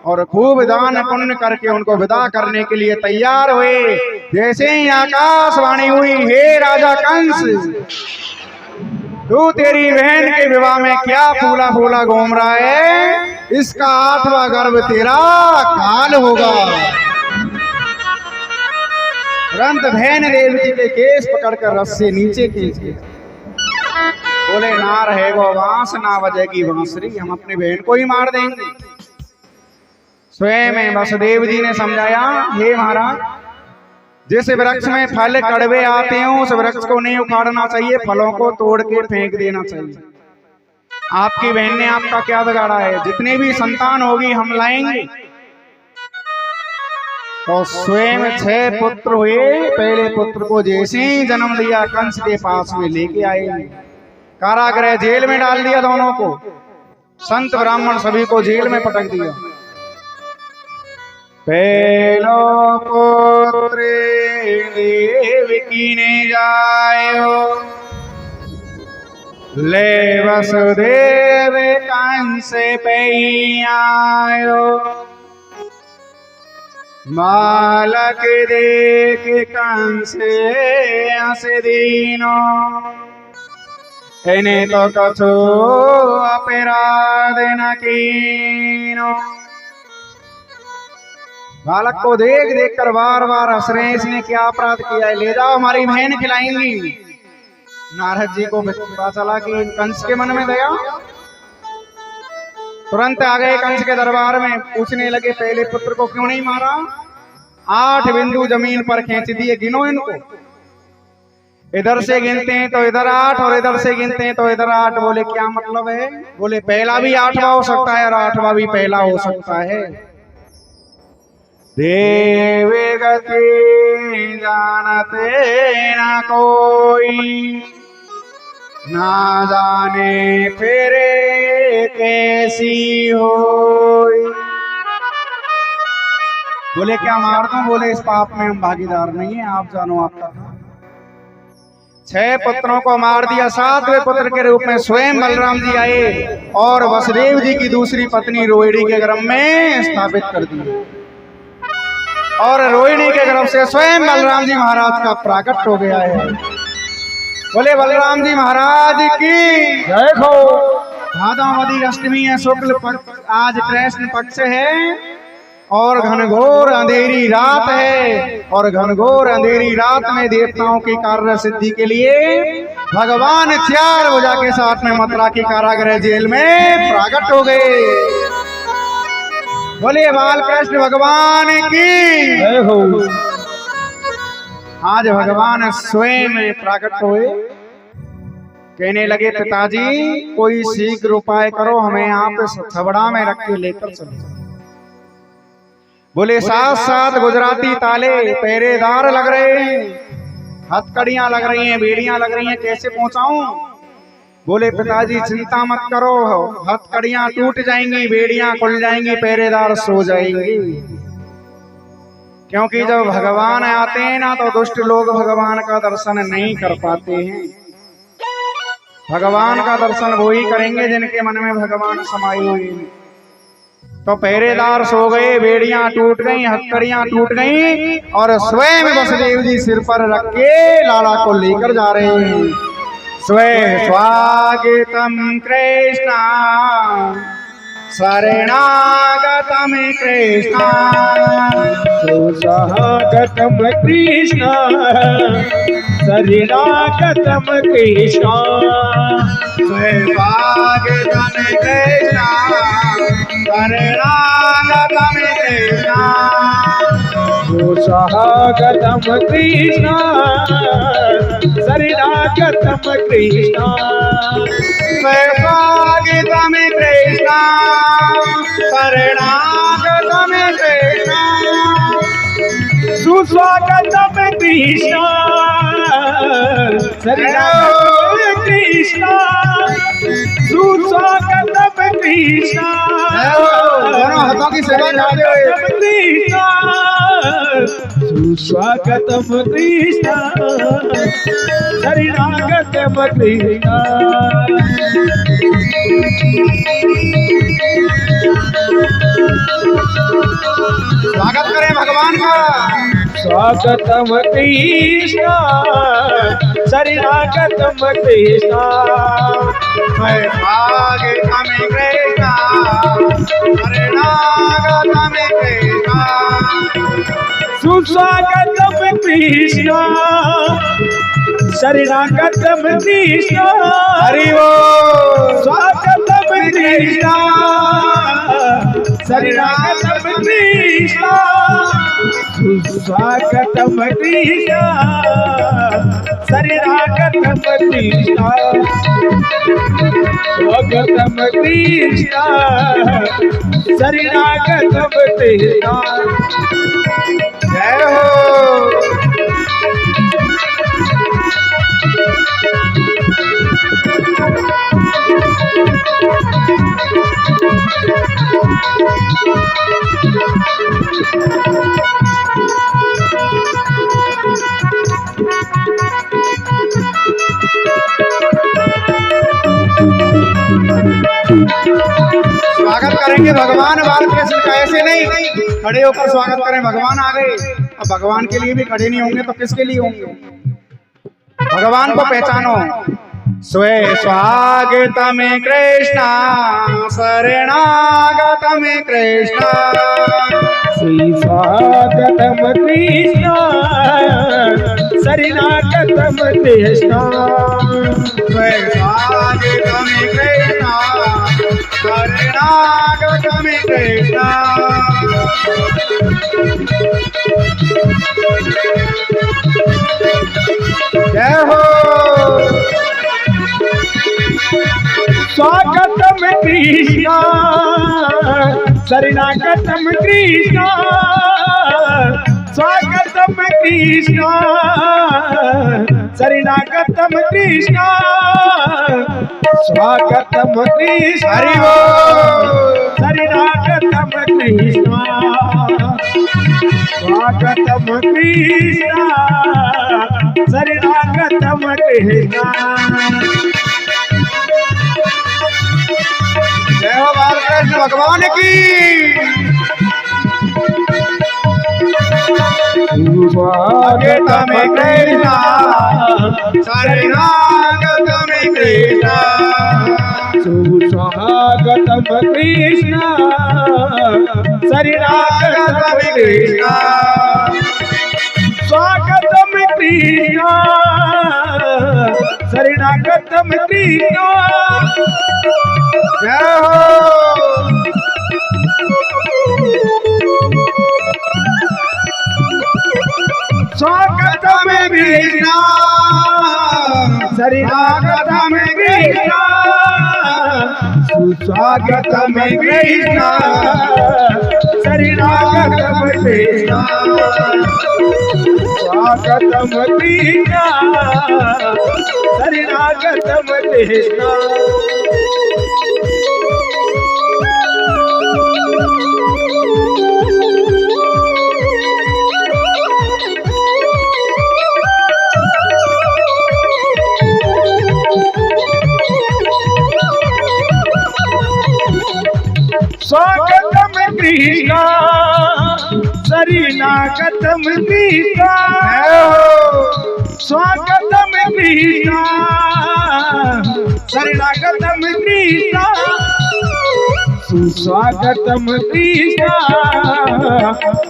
और खूब दान पुण्य करके उनको विदा करने के लिए तैयार हुए। जैसे ही आकाशवाणी हुई, हे राजा कंस, तू तेरी बहन के विवाह में क्या फूला फूला घूम रहा है, इसका 8वां गर्भ तेरा काल होगा। तुरंत बहन देवकी के केस पकड़कर रस्से नीचे खींच के बोले, ना रहेगो बांस ना बजेगी बांसुरी, हम अपनी बहन को ही मार देंगे। स्वयं वसुदेव जी ने समझाया, हे महाराज, जिस वृक्ष में फल कड़वे आते हैं उस वृक्ष को नहीं उखाड़ना चाहिए, फलों को तोड़ के फेंक देना चाहिए। आपकी बहन ने आपका क्या बिगाड़ा है, जितने भी संतान होगी हम लाएंगे। तो स्वयं 6 पुत्र हुए। पहले पुत्र को जैसे ही जन्म दिया कंस के पास में लेके आए, कारागृह जेल में डाल दिया दोनों को, संत ब्राह्मण सभी को जेल में पटक दिया। पहलो पुत्र देवकी ने जायो, ले वसुदेव कंस पे आयो। बालक देख कंस हंस दीनो, इन्हें तो कछु अपराध न कीनो। बालक को देख देख कर बार बार हंस रहे हैं, इसने क्या अपराध किया है, ले जाओ हमारी बहन खिलाएंगी। नारद जी को पता चला कि कंस के मन में दया, 6 पुत्र हुए। पहले पुत्र को जैसे ही जन्म दिया कंस के पास में लेके आए, कारागृह जेल में डाल दिया दोनों को, संत ब्राह्मण सभी को जेल में पटक दिया। तुरंत आ गए कंस के दरबार में, पूछने लगे पहले पुत्र को क्यों नहीं मारा? 8 बिंदु जमीन पर खींच दिए, गिनो इनको। इधर से गिनते हैं तो इधर 8 और इधर से गिनते हैं तो इधर 8। बोले क्या मतलब है? बोले पहला भी 8वां हो सकता है और 8वां भी पहला हो सकता है। देव गति जानते न कोई, ना जाने फिरे कैसी होई। बोले क्या मार दूं? बोले इस पाप में हम भागीदार नहीं है, आप जानो आपका। 6 पुत्रों को मार दिया। 7वें पुत्र के रूप में स्वयं बलराम जी आए और वसुदेव जी की दूसरी पत्नी रोहिणी के गर्भ में स्थापित कर दी। और रोहिणी के गर्भ से स्वयं बलराम जी महाराज का प्राकट हो गया है। बोले बलराम जी महाराज की जय हो। भादोमदी अष्टमी है, शुक्ल पक्ष, आज कृष्ण पक्ष है और घनघोर अंधेरी रात है। और घनघोर अंधेरी रात में देवताओं की कार्य सिद्धि के लिए भगवान 4 भुजा के साथ में मथुरा की कारागृह जेल में प्राकट हो गए। बोले बालकृष्ण भगवान की जय हो। आज भगवान स्वयं प्राकट हुए, कहने लगे पिताजी कोई शीघ्र उपाय करो, हमें यहाँ पे छबड़ा में रख के लेकर चलो। बोले 7 गुजराती ताले पहरेदार लग रहे हैं, हथकड़ियां लग रही हैं, बेड़ियां लग रही हैं, कैसे पहुंचाऊं? बोले पिताजी चिंता मत करो, हथकड़ियां टूट जाएंगी, बेड़ियां खुल जाएंगी, पहरेदार सो जाएंगे। क्योंकि जब भगवान आते हैं ना तो दुष्ट लोग भगवान का दर्शन नहीं कर पाते हैं। भगवान का दर्शन वो ही करेंगे जिनके मन में भगवान समाये हुए हैं। तो पहरेदार सो गए, बेड़ियां टूट गई, हथकड़ियां टूट गई और स्वयं वसुदेव जी सिर पर रख के लाला को लेकर जा रहे हैं। स्वयं स्वागतम कृष्ण शरणागतम कृष्ण, सुस्वागतम कृष्ण शरणागतम कृष्ण, स्वागतम कृष्ण शरणागतम कृष्ण, सुस्वागतम कृष्ण शरणागतम कृष्ण, स्वागतम कृष्ण शरणागतम कृष्ण, सुस्वागतम कृष्ण शरणागतम कृष्ण, सुस्वागतम कृष्ण हाथों की सेवा कृष्ण, सुस्वागतम कृष्ण शरणागतम कृष्ण। स्वागत करें भगवान का। स्वागतम कृष्ण शरणागतम कृष्ण, स्वागतम कृष्ण शरणागतम कृष्ण, सुस्वागतम कृष्ण शरणागतम कृष्ण। हरि बोल। स्वागतम कृष्ण शरणागतम कृष्ण, सुस्वागतम कृष्ण शरणागतम कृष्ण, स्वागतम कृष्ण शरणागतम कृष्ण। जय हो। स्वागत करेंगे भगवान बालकृष्ण का, ऐसे नहीं खड़े होकर स्वागत करें। भगवान आ गए, अब भगवान के लिए भी खड़े नहीं होंगे तो किसके लिए होंगे? भगवान को पहचानो। स्वे स्वागतम कृष्ण शरणागतम कृष्ण, स्वागतम कृष्ण शरणागतम कृष्ण, स्वे स्वागतम कृष्ण शरणागतम कृष्ण जय हो। स्वागतम कृष्ण शरणागतम कृष्ण स्वागतम कृष्ण शरणागतम कृष्ण स्वागतम कृष्ण हरि बोल। शरणागतम कृष्ण स्वागतम कृष्ण शरणागतम कृष्ण। जय हो बालकृष्ण भगवान की। स्वागतम कृष्ण शरणागतम कृष्ण सुस्वागतम कृष्ण शरणागतम कृष्ण स्वागतम कृष्ण शरणागतम कृष्ण। जय हो। स्वागतम कृष्ण शरणागतम कृष्ण सुस्वागतम कृष्ण शरणागतम कृष्ण स्वागतम कृष्ण शरणागतम कृष्ण। स्वागतम कृष्ण शरणागतम कृष्ण स्वागतम कृष्ण शरणागतम कृष्ण सुस्वागतम कृष्ण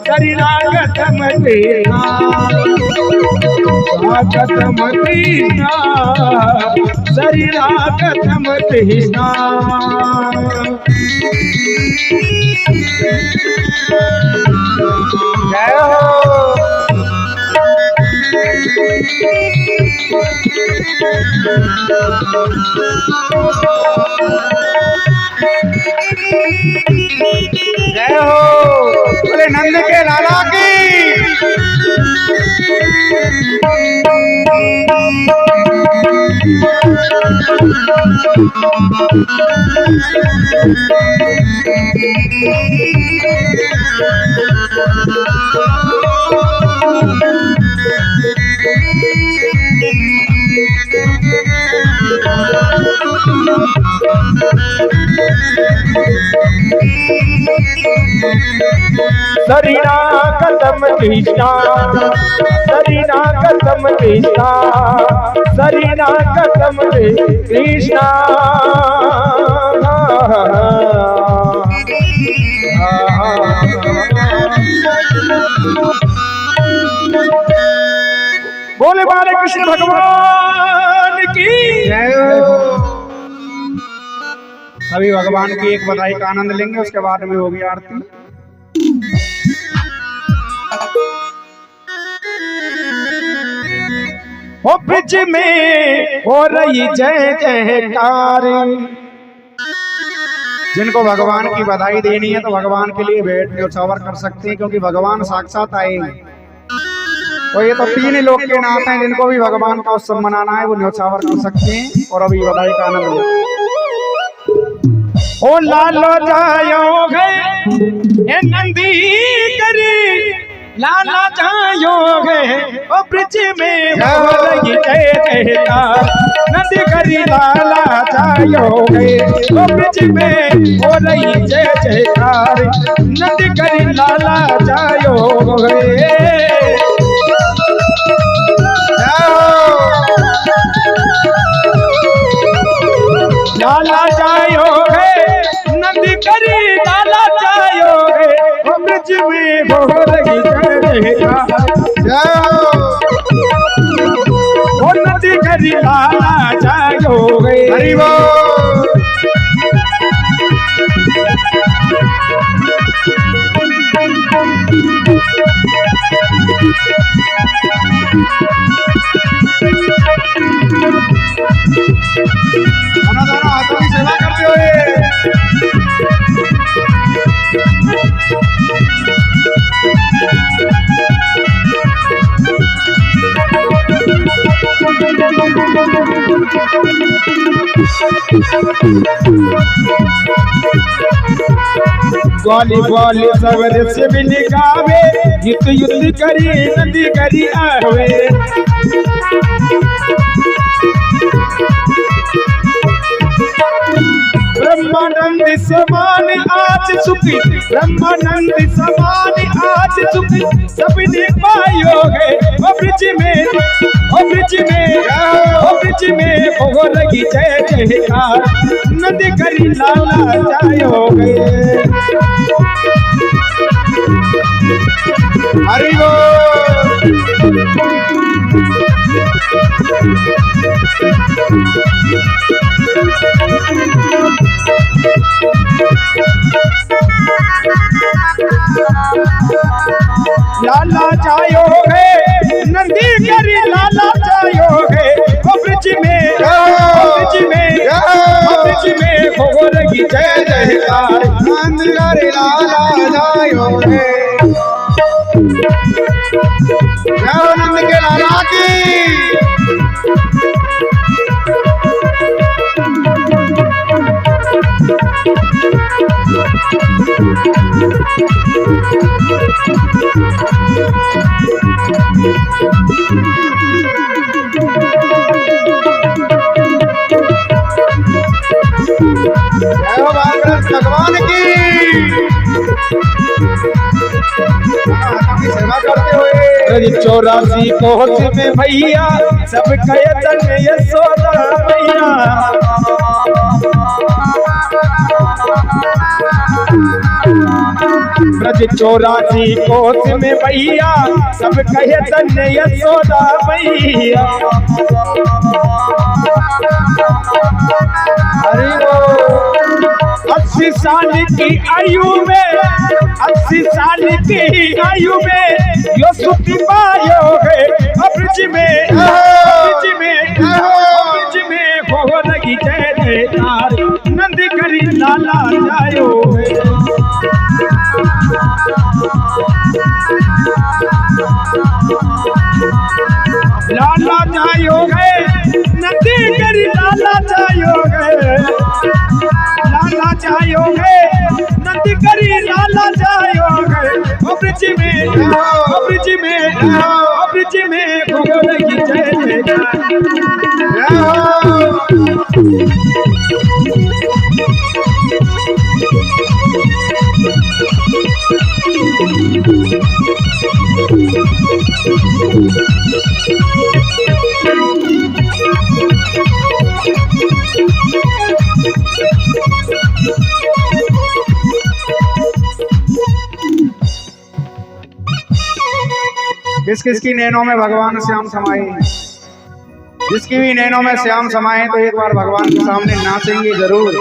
शरणागतम कृष्ण स्वागतम कृष्ण शरणागतम कृष्ण। जय हो। जय हो। बोले नंद के लाला की। शरणागतम कृष्ण शरणागतम कृष्ण शरणागतम कृष्ण बोले बाले कृष्ण भगवान की जय हो। सभी भगवान की एक बधाई का आनंद लेंगे, उसके बाद में होगी आरती। ओ ब्रिज में हो रही जय जयकार। जिनको भगवान की बधाई देनी है तो भगवान के लिए भेंट न्योछावर कर सकते हैं, क्योंकि भगवान साक्षात आए हैं। तो ये तो तीन ही लोग के नाम हैं जिनको भी भगवान का उत्सव मनाना है, वो न्योछावर कर सकते हैं और अभी बधाई का आनंद लें। ओ लालो जायो गए ए नंदी करी लाला जायो गए ओ ब्रिज में हो रही जय जयकार। नंदी करी लाला जायो गए ओ ब्रिज में हो रही जय जयकार। नंदी करी लाला जायो गए लाला जायो गए नंदी करी लाला जायो गए ओ ब्रिज में हो रही जय जयकार। ओ नंदी करी लाला जायो गए। हरि बोल। दोनों हाथों की सेवा करते हुए ग्वाली ग्वाली सवर से भी निकावे युद्ध युद्ध करी नदी करी आवे ब्रह्मानंद समान आज सुखी ब्रह्मानंद समान आज सुखी सबने पायो है ओ ब्रिज में ओ ब्रिज में ओ ब्रिज में हो लगी जय जयकार नदी करी लाला जायो गए हरि बोल। लाला जायो है नंदी करी लाला जायो है ओ ब्रिज में ओ ब्रिज में ओ ब्रिज में हो लगी जय जयकार नंद करी लाला जायो रे जय नंद के लाला की। जय हो बाबा भगवान की। सेवा करते हुए 84 कोस में भैया सब कयतन यशोदा भैया ब्रज 84 कोस में भैया सब कयतन यशोदा भैया हरि बोल। 80 साल की आयु में 80 साल की आयु में यो सुखी पायो है ब्रिज में ब्रिज में ब्रिज में हो लगी जय जयकार नंद करी लाला जायो लाला जायो गए नंदी करी लाला जायो गए लाला जायो गए नंदी करी लाला जायो गए ओ ब्रिज में ओ ब्रिज में ओ ब्रिज में हो लगी जय किस किस की नैनों में भगवान श्याम समाये, जिसकी भी नैनों में श्याम समाये तो एक बार भगवान के सामने नाचेंगे जरूर,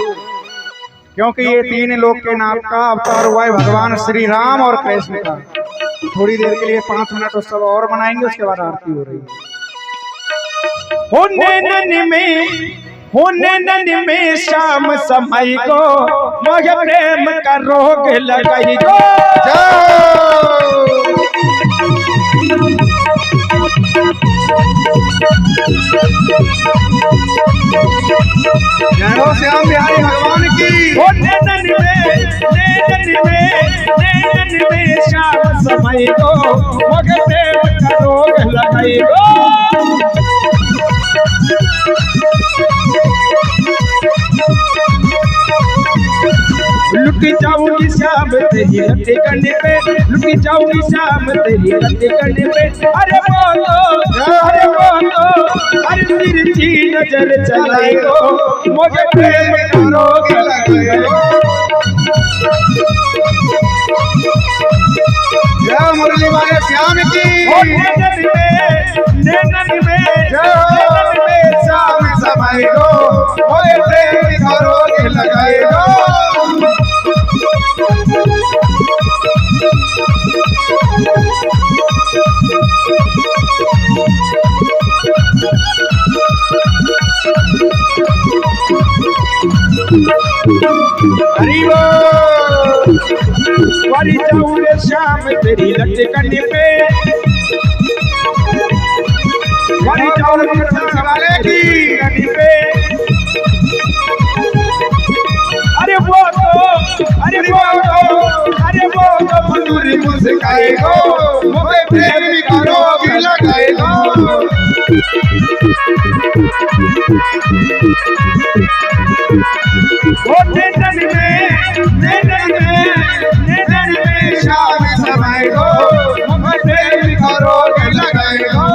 क्योंकि ये तीन लोक के नाथ का अवतार हुआ है भगवान श्री राम और कृष्ण का। थोड़ी देर के लिए 5 मिनट उत्सव और मनाएंगे, उसके बाद आरती हो रही है। होने नन में शाम समय को मोह प्रेम का रोग लगाई गो जय हो श्याम बिहारी भगवान की। होने नन में शाम समय को मोह प्रेम का रोग लगाई गो लुटी जाऊंगी शाम तेरी रत्ते करने पे, लुटी जाऊंगी शाम तेरी रत्ते करने पे। अरे बोलो अरे तिरछी नजर चलाई गो मुझे प्रेम का रोग लगे गो। जय मुरली वाले श्याम की। नैनन में शाम समय को मुझे प्रेम का रोग लगाए गो। हरी बोल। वारी जाऊं रे श्याम तेरी लटकन पे, वारी जाऊं रे श्याम वाले की लटकन पे। अरे वो तो मधुर मुस्काएगो, मुझे प्रेम का रोग लगाएगो। वो नेदन में शाम समाएगो, मुझे प्रेम का रोग लगाएगो।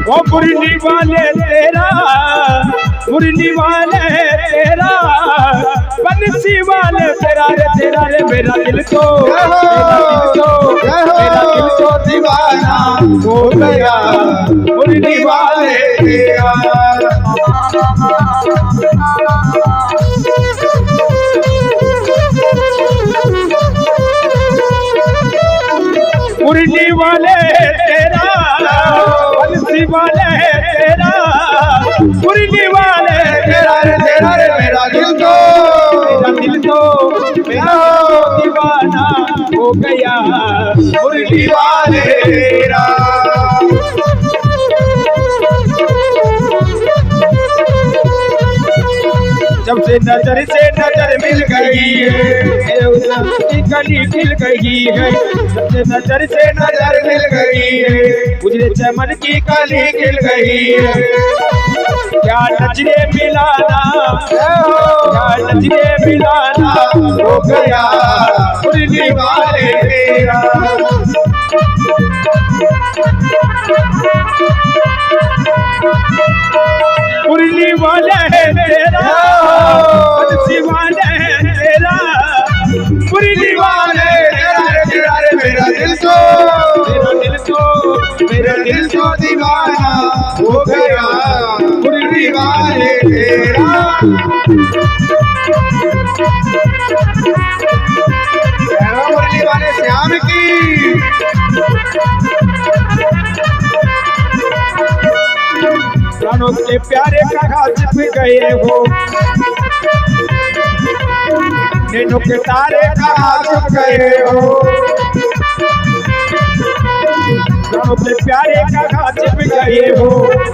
ओ मुरली वाले तेरा, मुरली वाले तेरा, बंसी वाले तेरा रे मेरा दिल तो दीवाना हो गया, मुरली वाले तेरा। मुरली वाले तेरा, बंसी वाले तेरा, मुरली वाले तेरा रे मेरा दिल तो दीवाना हो गया, मुरली वाले तेरा। जब से नजर मिल गई है, कली खिल गई है। जब से नजर मिल गई है, उजले चमन की कली खिल गई है। क्या नजरे मिलाना, क्या नजरे मिलाना हो गया, मुरली वाले तेरा। मुरली वाले तेरा, बंसी वाले तेरा, मुरली वाले तेरा रे मेरा दिल तो दीवाना हो गया, मुरली वाले तेरा। मुरली वाले श्याम की। प्राणों के प्यारे कहाँ छिप गए हो, नैनों के तारे कहाँ छिप गए हो। प्राणों के प्यारे कहाँ छिप गए हो,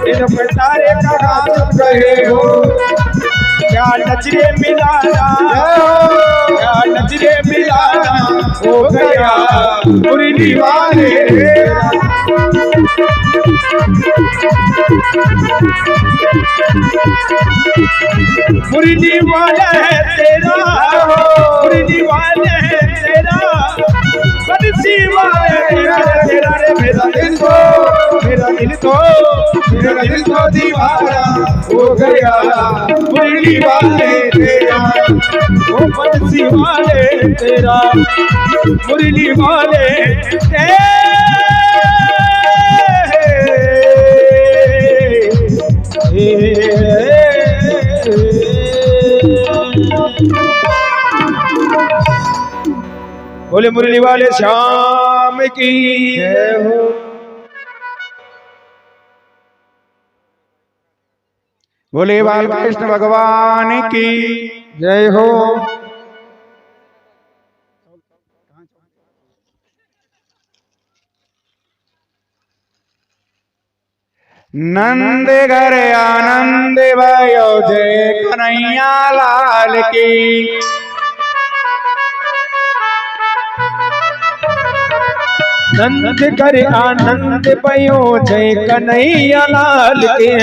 नैनों के तारे कहाँ छिप गए हो। क्या नजरे मिलाना, क्या नजरे मिलाना हो गया, मुरली वाले तेरा। मुरली वाले तेरा, मुरली वाले तेरा, बंसी वाले तेरा रे मेरा दिल तो दीवाना हो गया, मुरली वाले तेरा। ओ बंसी वाले तेरा, मुरली वाले तेरा। बोले मुरली वाले श्याम की जय हो। बोले बाल कृष्ण भगवान की जय हो। नंद घर आनंद भयो जय कन्हैया लाल की। नंद घर आनंद भयो जय कन्हैया लाल के।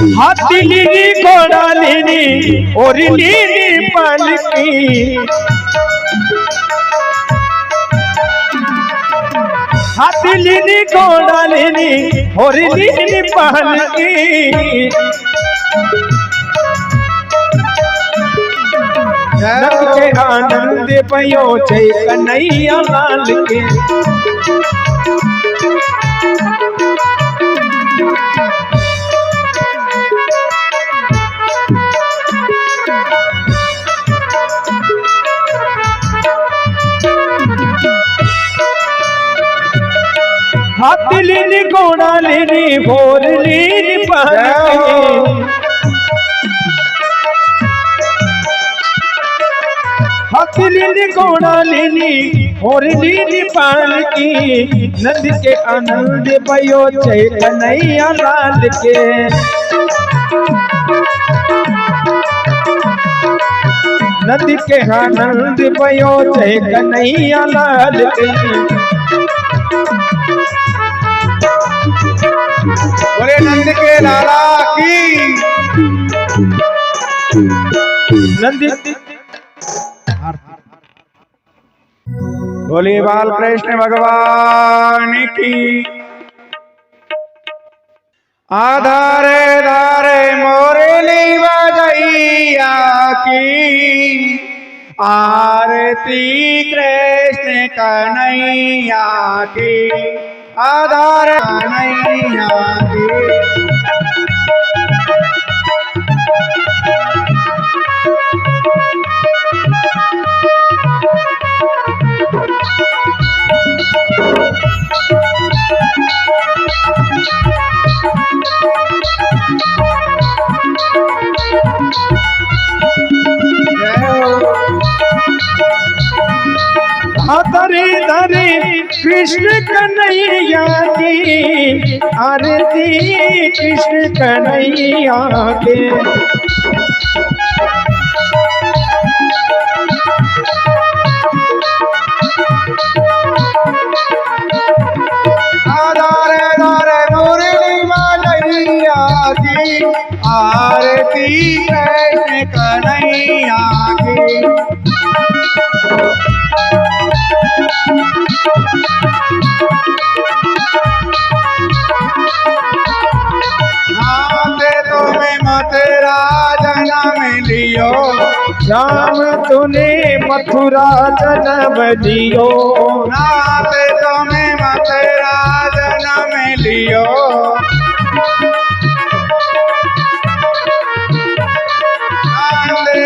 हाथी लीनी घोड़ा लीनी और लीनी पालकी, हाथी लीनी घोड़ा लीनी और लीनी पालकी। नंद के आनंद पयो जय कन्हैया लाल के। हाथी लीनी घोड़ा लीनी भोर लीनी पालकी, हाथी लीनी घोड़ा लीनी और लीनी पालकी। नंद के आनंद भयो जय कन्हैया लाल के। नंद के आनंद भयो जय कन्हैया लाल के। बोले नंद के लाला की। नंद बोले बाल कृष्ण भगवान की। आधारे धारे मोरली बजैया की, आरती कृष्ण कन्हैया की, आधार कन्हैया की। धरे धरे कृष्ण कन्हैया की, आरती कृष्ण कन्हैया के। आधारे धारे मुरली बजैया की, आरती कृष्ण कन्हैया की। नाते तुम्हें मथुरा जन्म लियो, श्याम तूने मथुरा जन्म लियो। नाते तुम्हें मथुरा जन्म लियो।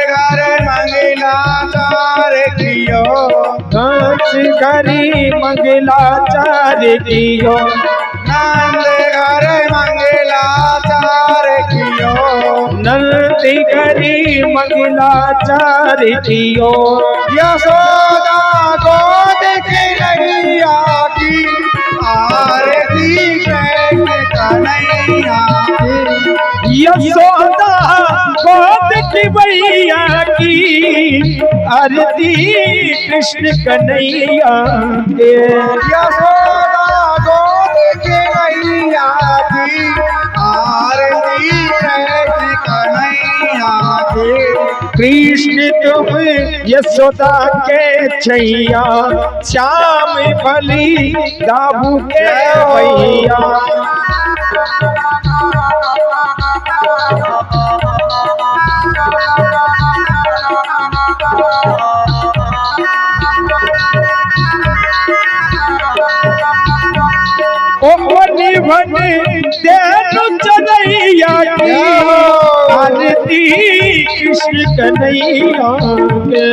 घर मंगलाचार कियो, नाच करी मंगलाचार कियो। नंद घर मंगलाचार कियो, नंद करी मंगलाचार कियो। यशोदा गोद कन्हैया की, आरती कृष्ण कन्हैया की। यशोदा गोद की मैया की, आरती कृष्ण कन्हैया के। यशोदा गोद कन्हैया की, आरती कृष्ण कन्हैया की। कृष्ण तुम यशोदा के छैया, श्याम भली दाबू के भैया। निभन देनु चलैया की, आरती कृष्ण कन्हैया के।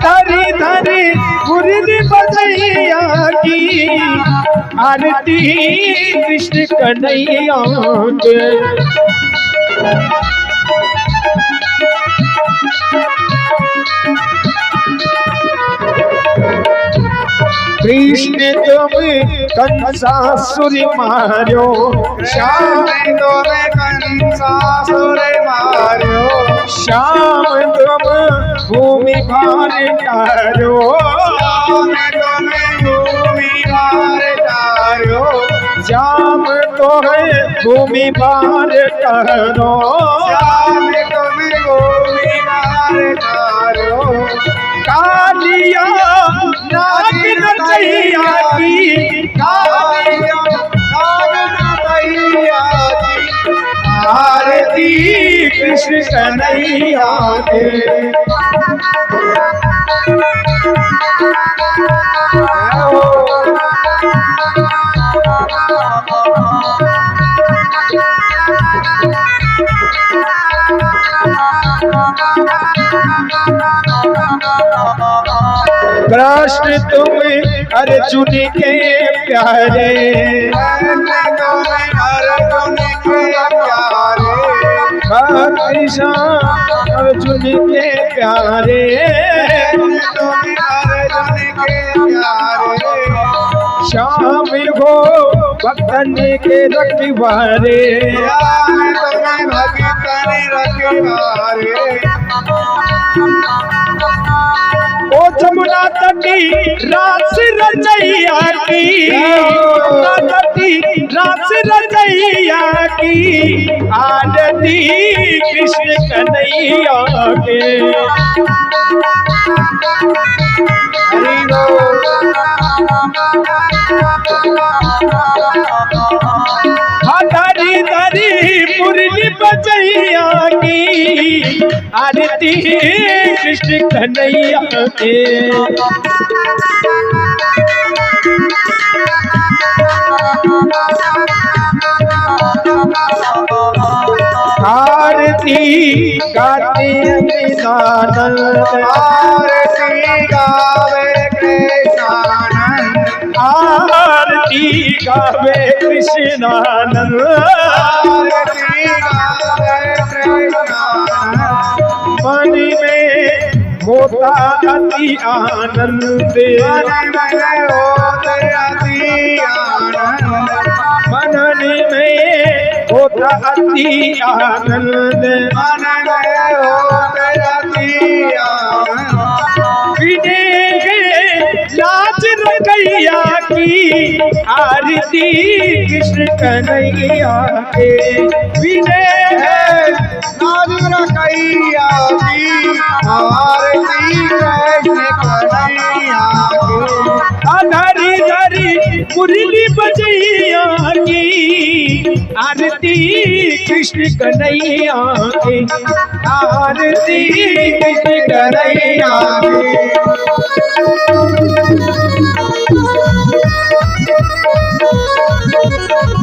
धरी धरी मुरली बजैया की, आरती कृष्ण कन्हैया के। कृष्ण तुम कंसासुर मार्यो, श्याम तुम्हें कंसासुर मार्यो। श्याम तुम भूमि भार तारो श्याम तो है भूमि भार तारो कालिया नाग नचैया की आरती कृष्ण कन्हैया के कृष्ण तुम अर्जुन के प्यारे कृष्ण अर्जुन के प्यारे श्याम हो भक्तन के रखवारे ओ जमुना तटी रास रचैया की तटी रास रचैया की आरती कृष्ण कन्हैया के हरी हरी मुरली बजैया की आरती कृष्ण कन्हैया के आरती गाते आरती गावे कृष्णानंद आरती गावे कृष्णानंद मन में होता अति आनंद मनन में होता अति आनंद लाज रखैया की आरती कृष्ण कन्हैया के विनय लाज रखैया की आरती कृष्ण कन्हैया के धरी धरी मुरली बजैया की आरती कृष्ण कन्हैया के आरती कृष्ण कन्हैया के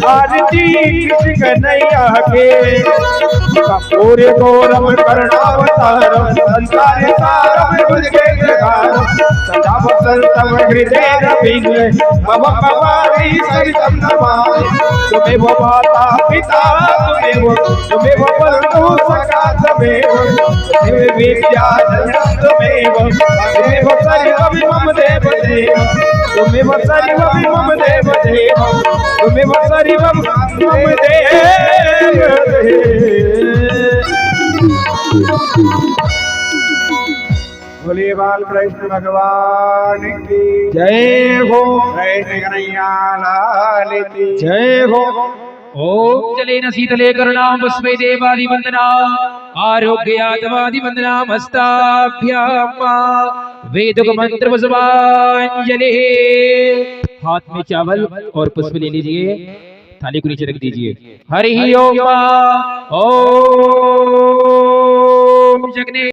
आरती कृष्ण कन्हैया के कपूर गौरम कर्णावतारम संसार सारम भुज के जगारम सदा वसंतम हृदय रविंद भव भवानी सरितम नमामि तुम्हें वो माता पिता तुम्हें वो बंधु सखा तमेव तुम्हें विद्या जनम तुम्हें वो सर्वं मम देव देव तुम्हें वो सर्वं मम देव देव तुम्हें वो सर्वं मम देव बोलिए बाल कृष्ण भगवान की जय हो। कृष्ण कन्हैया लाल की जय हो। ओम जलेन शीतले करुणां पुष्पे देवादि वंदना आरोग्यात्मादि वंदना हस्ताभ्याम वेदक मंत्र पुष्पांजलि। हाथ में चावल और पुष्प ले लीजिए, थाली को नीचे रख दीजिए। हरि ओम। ओम जगने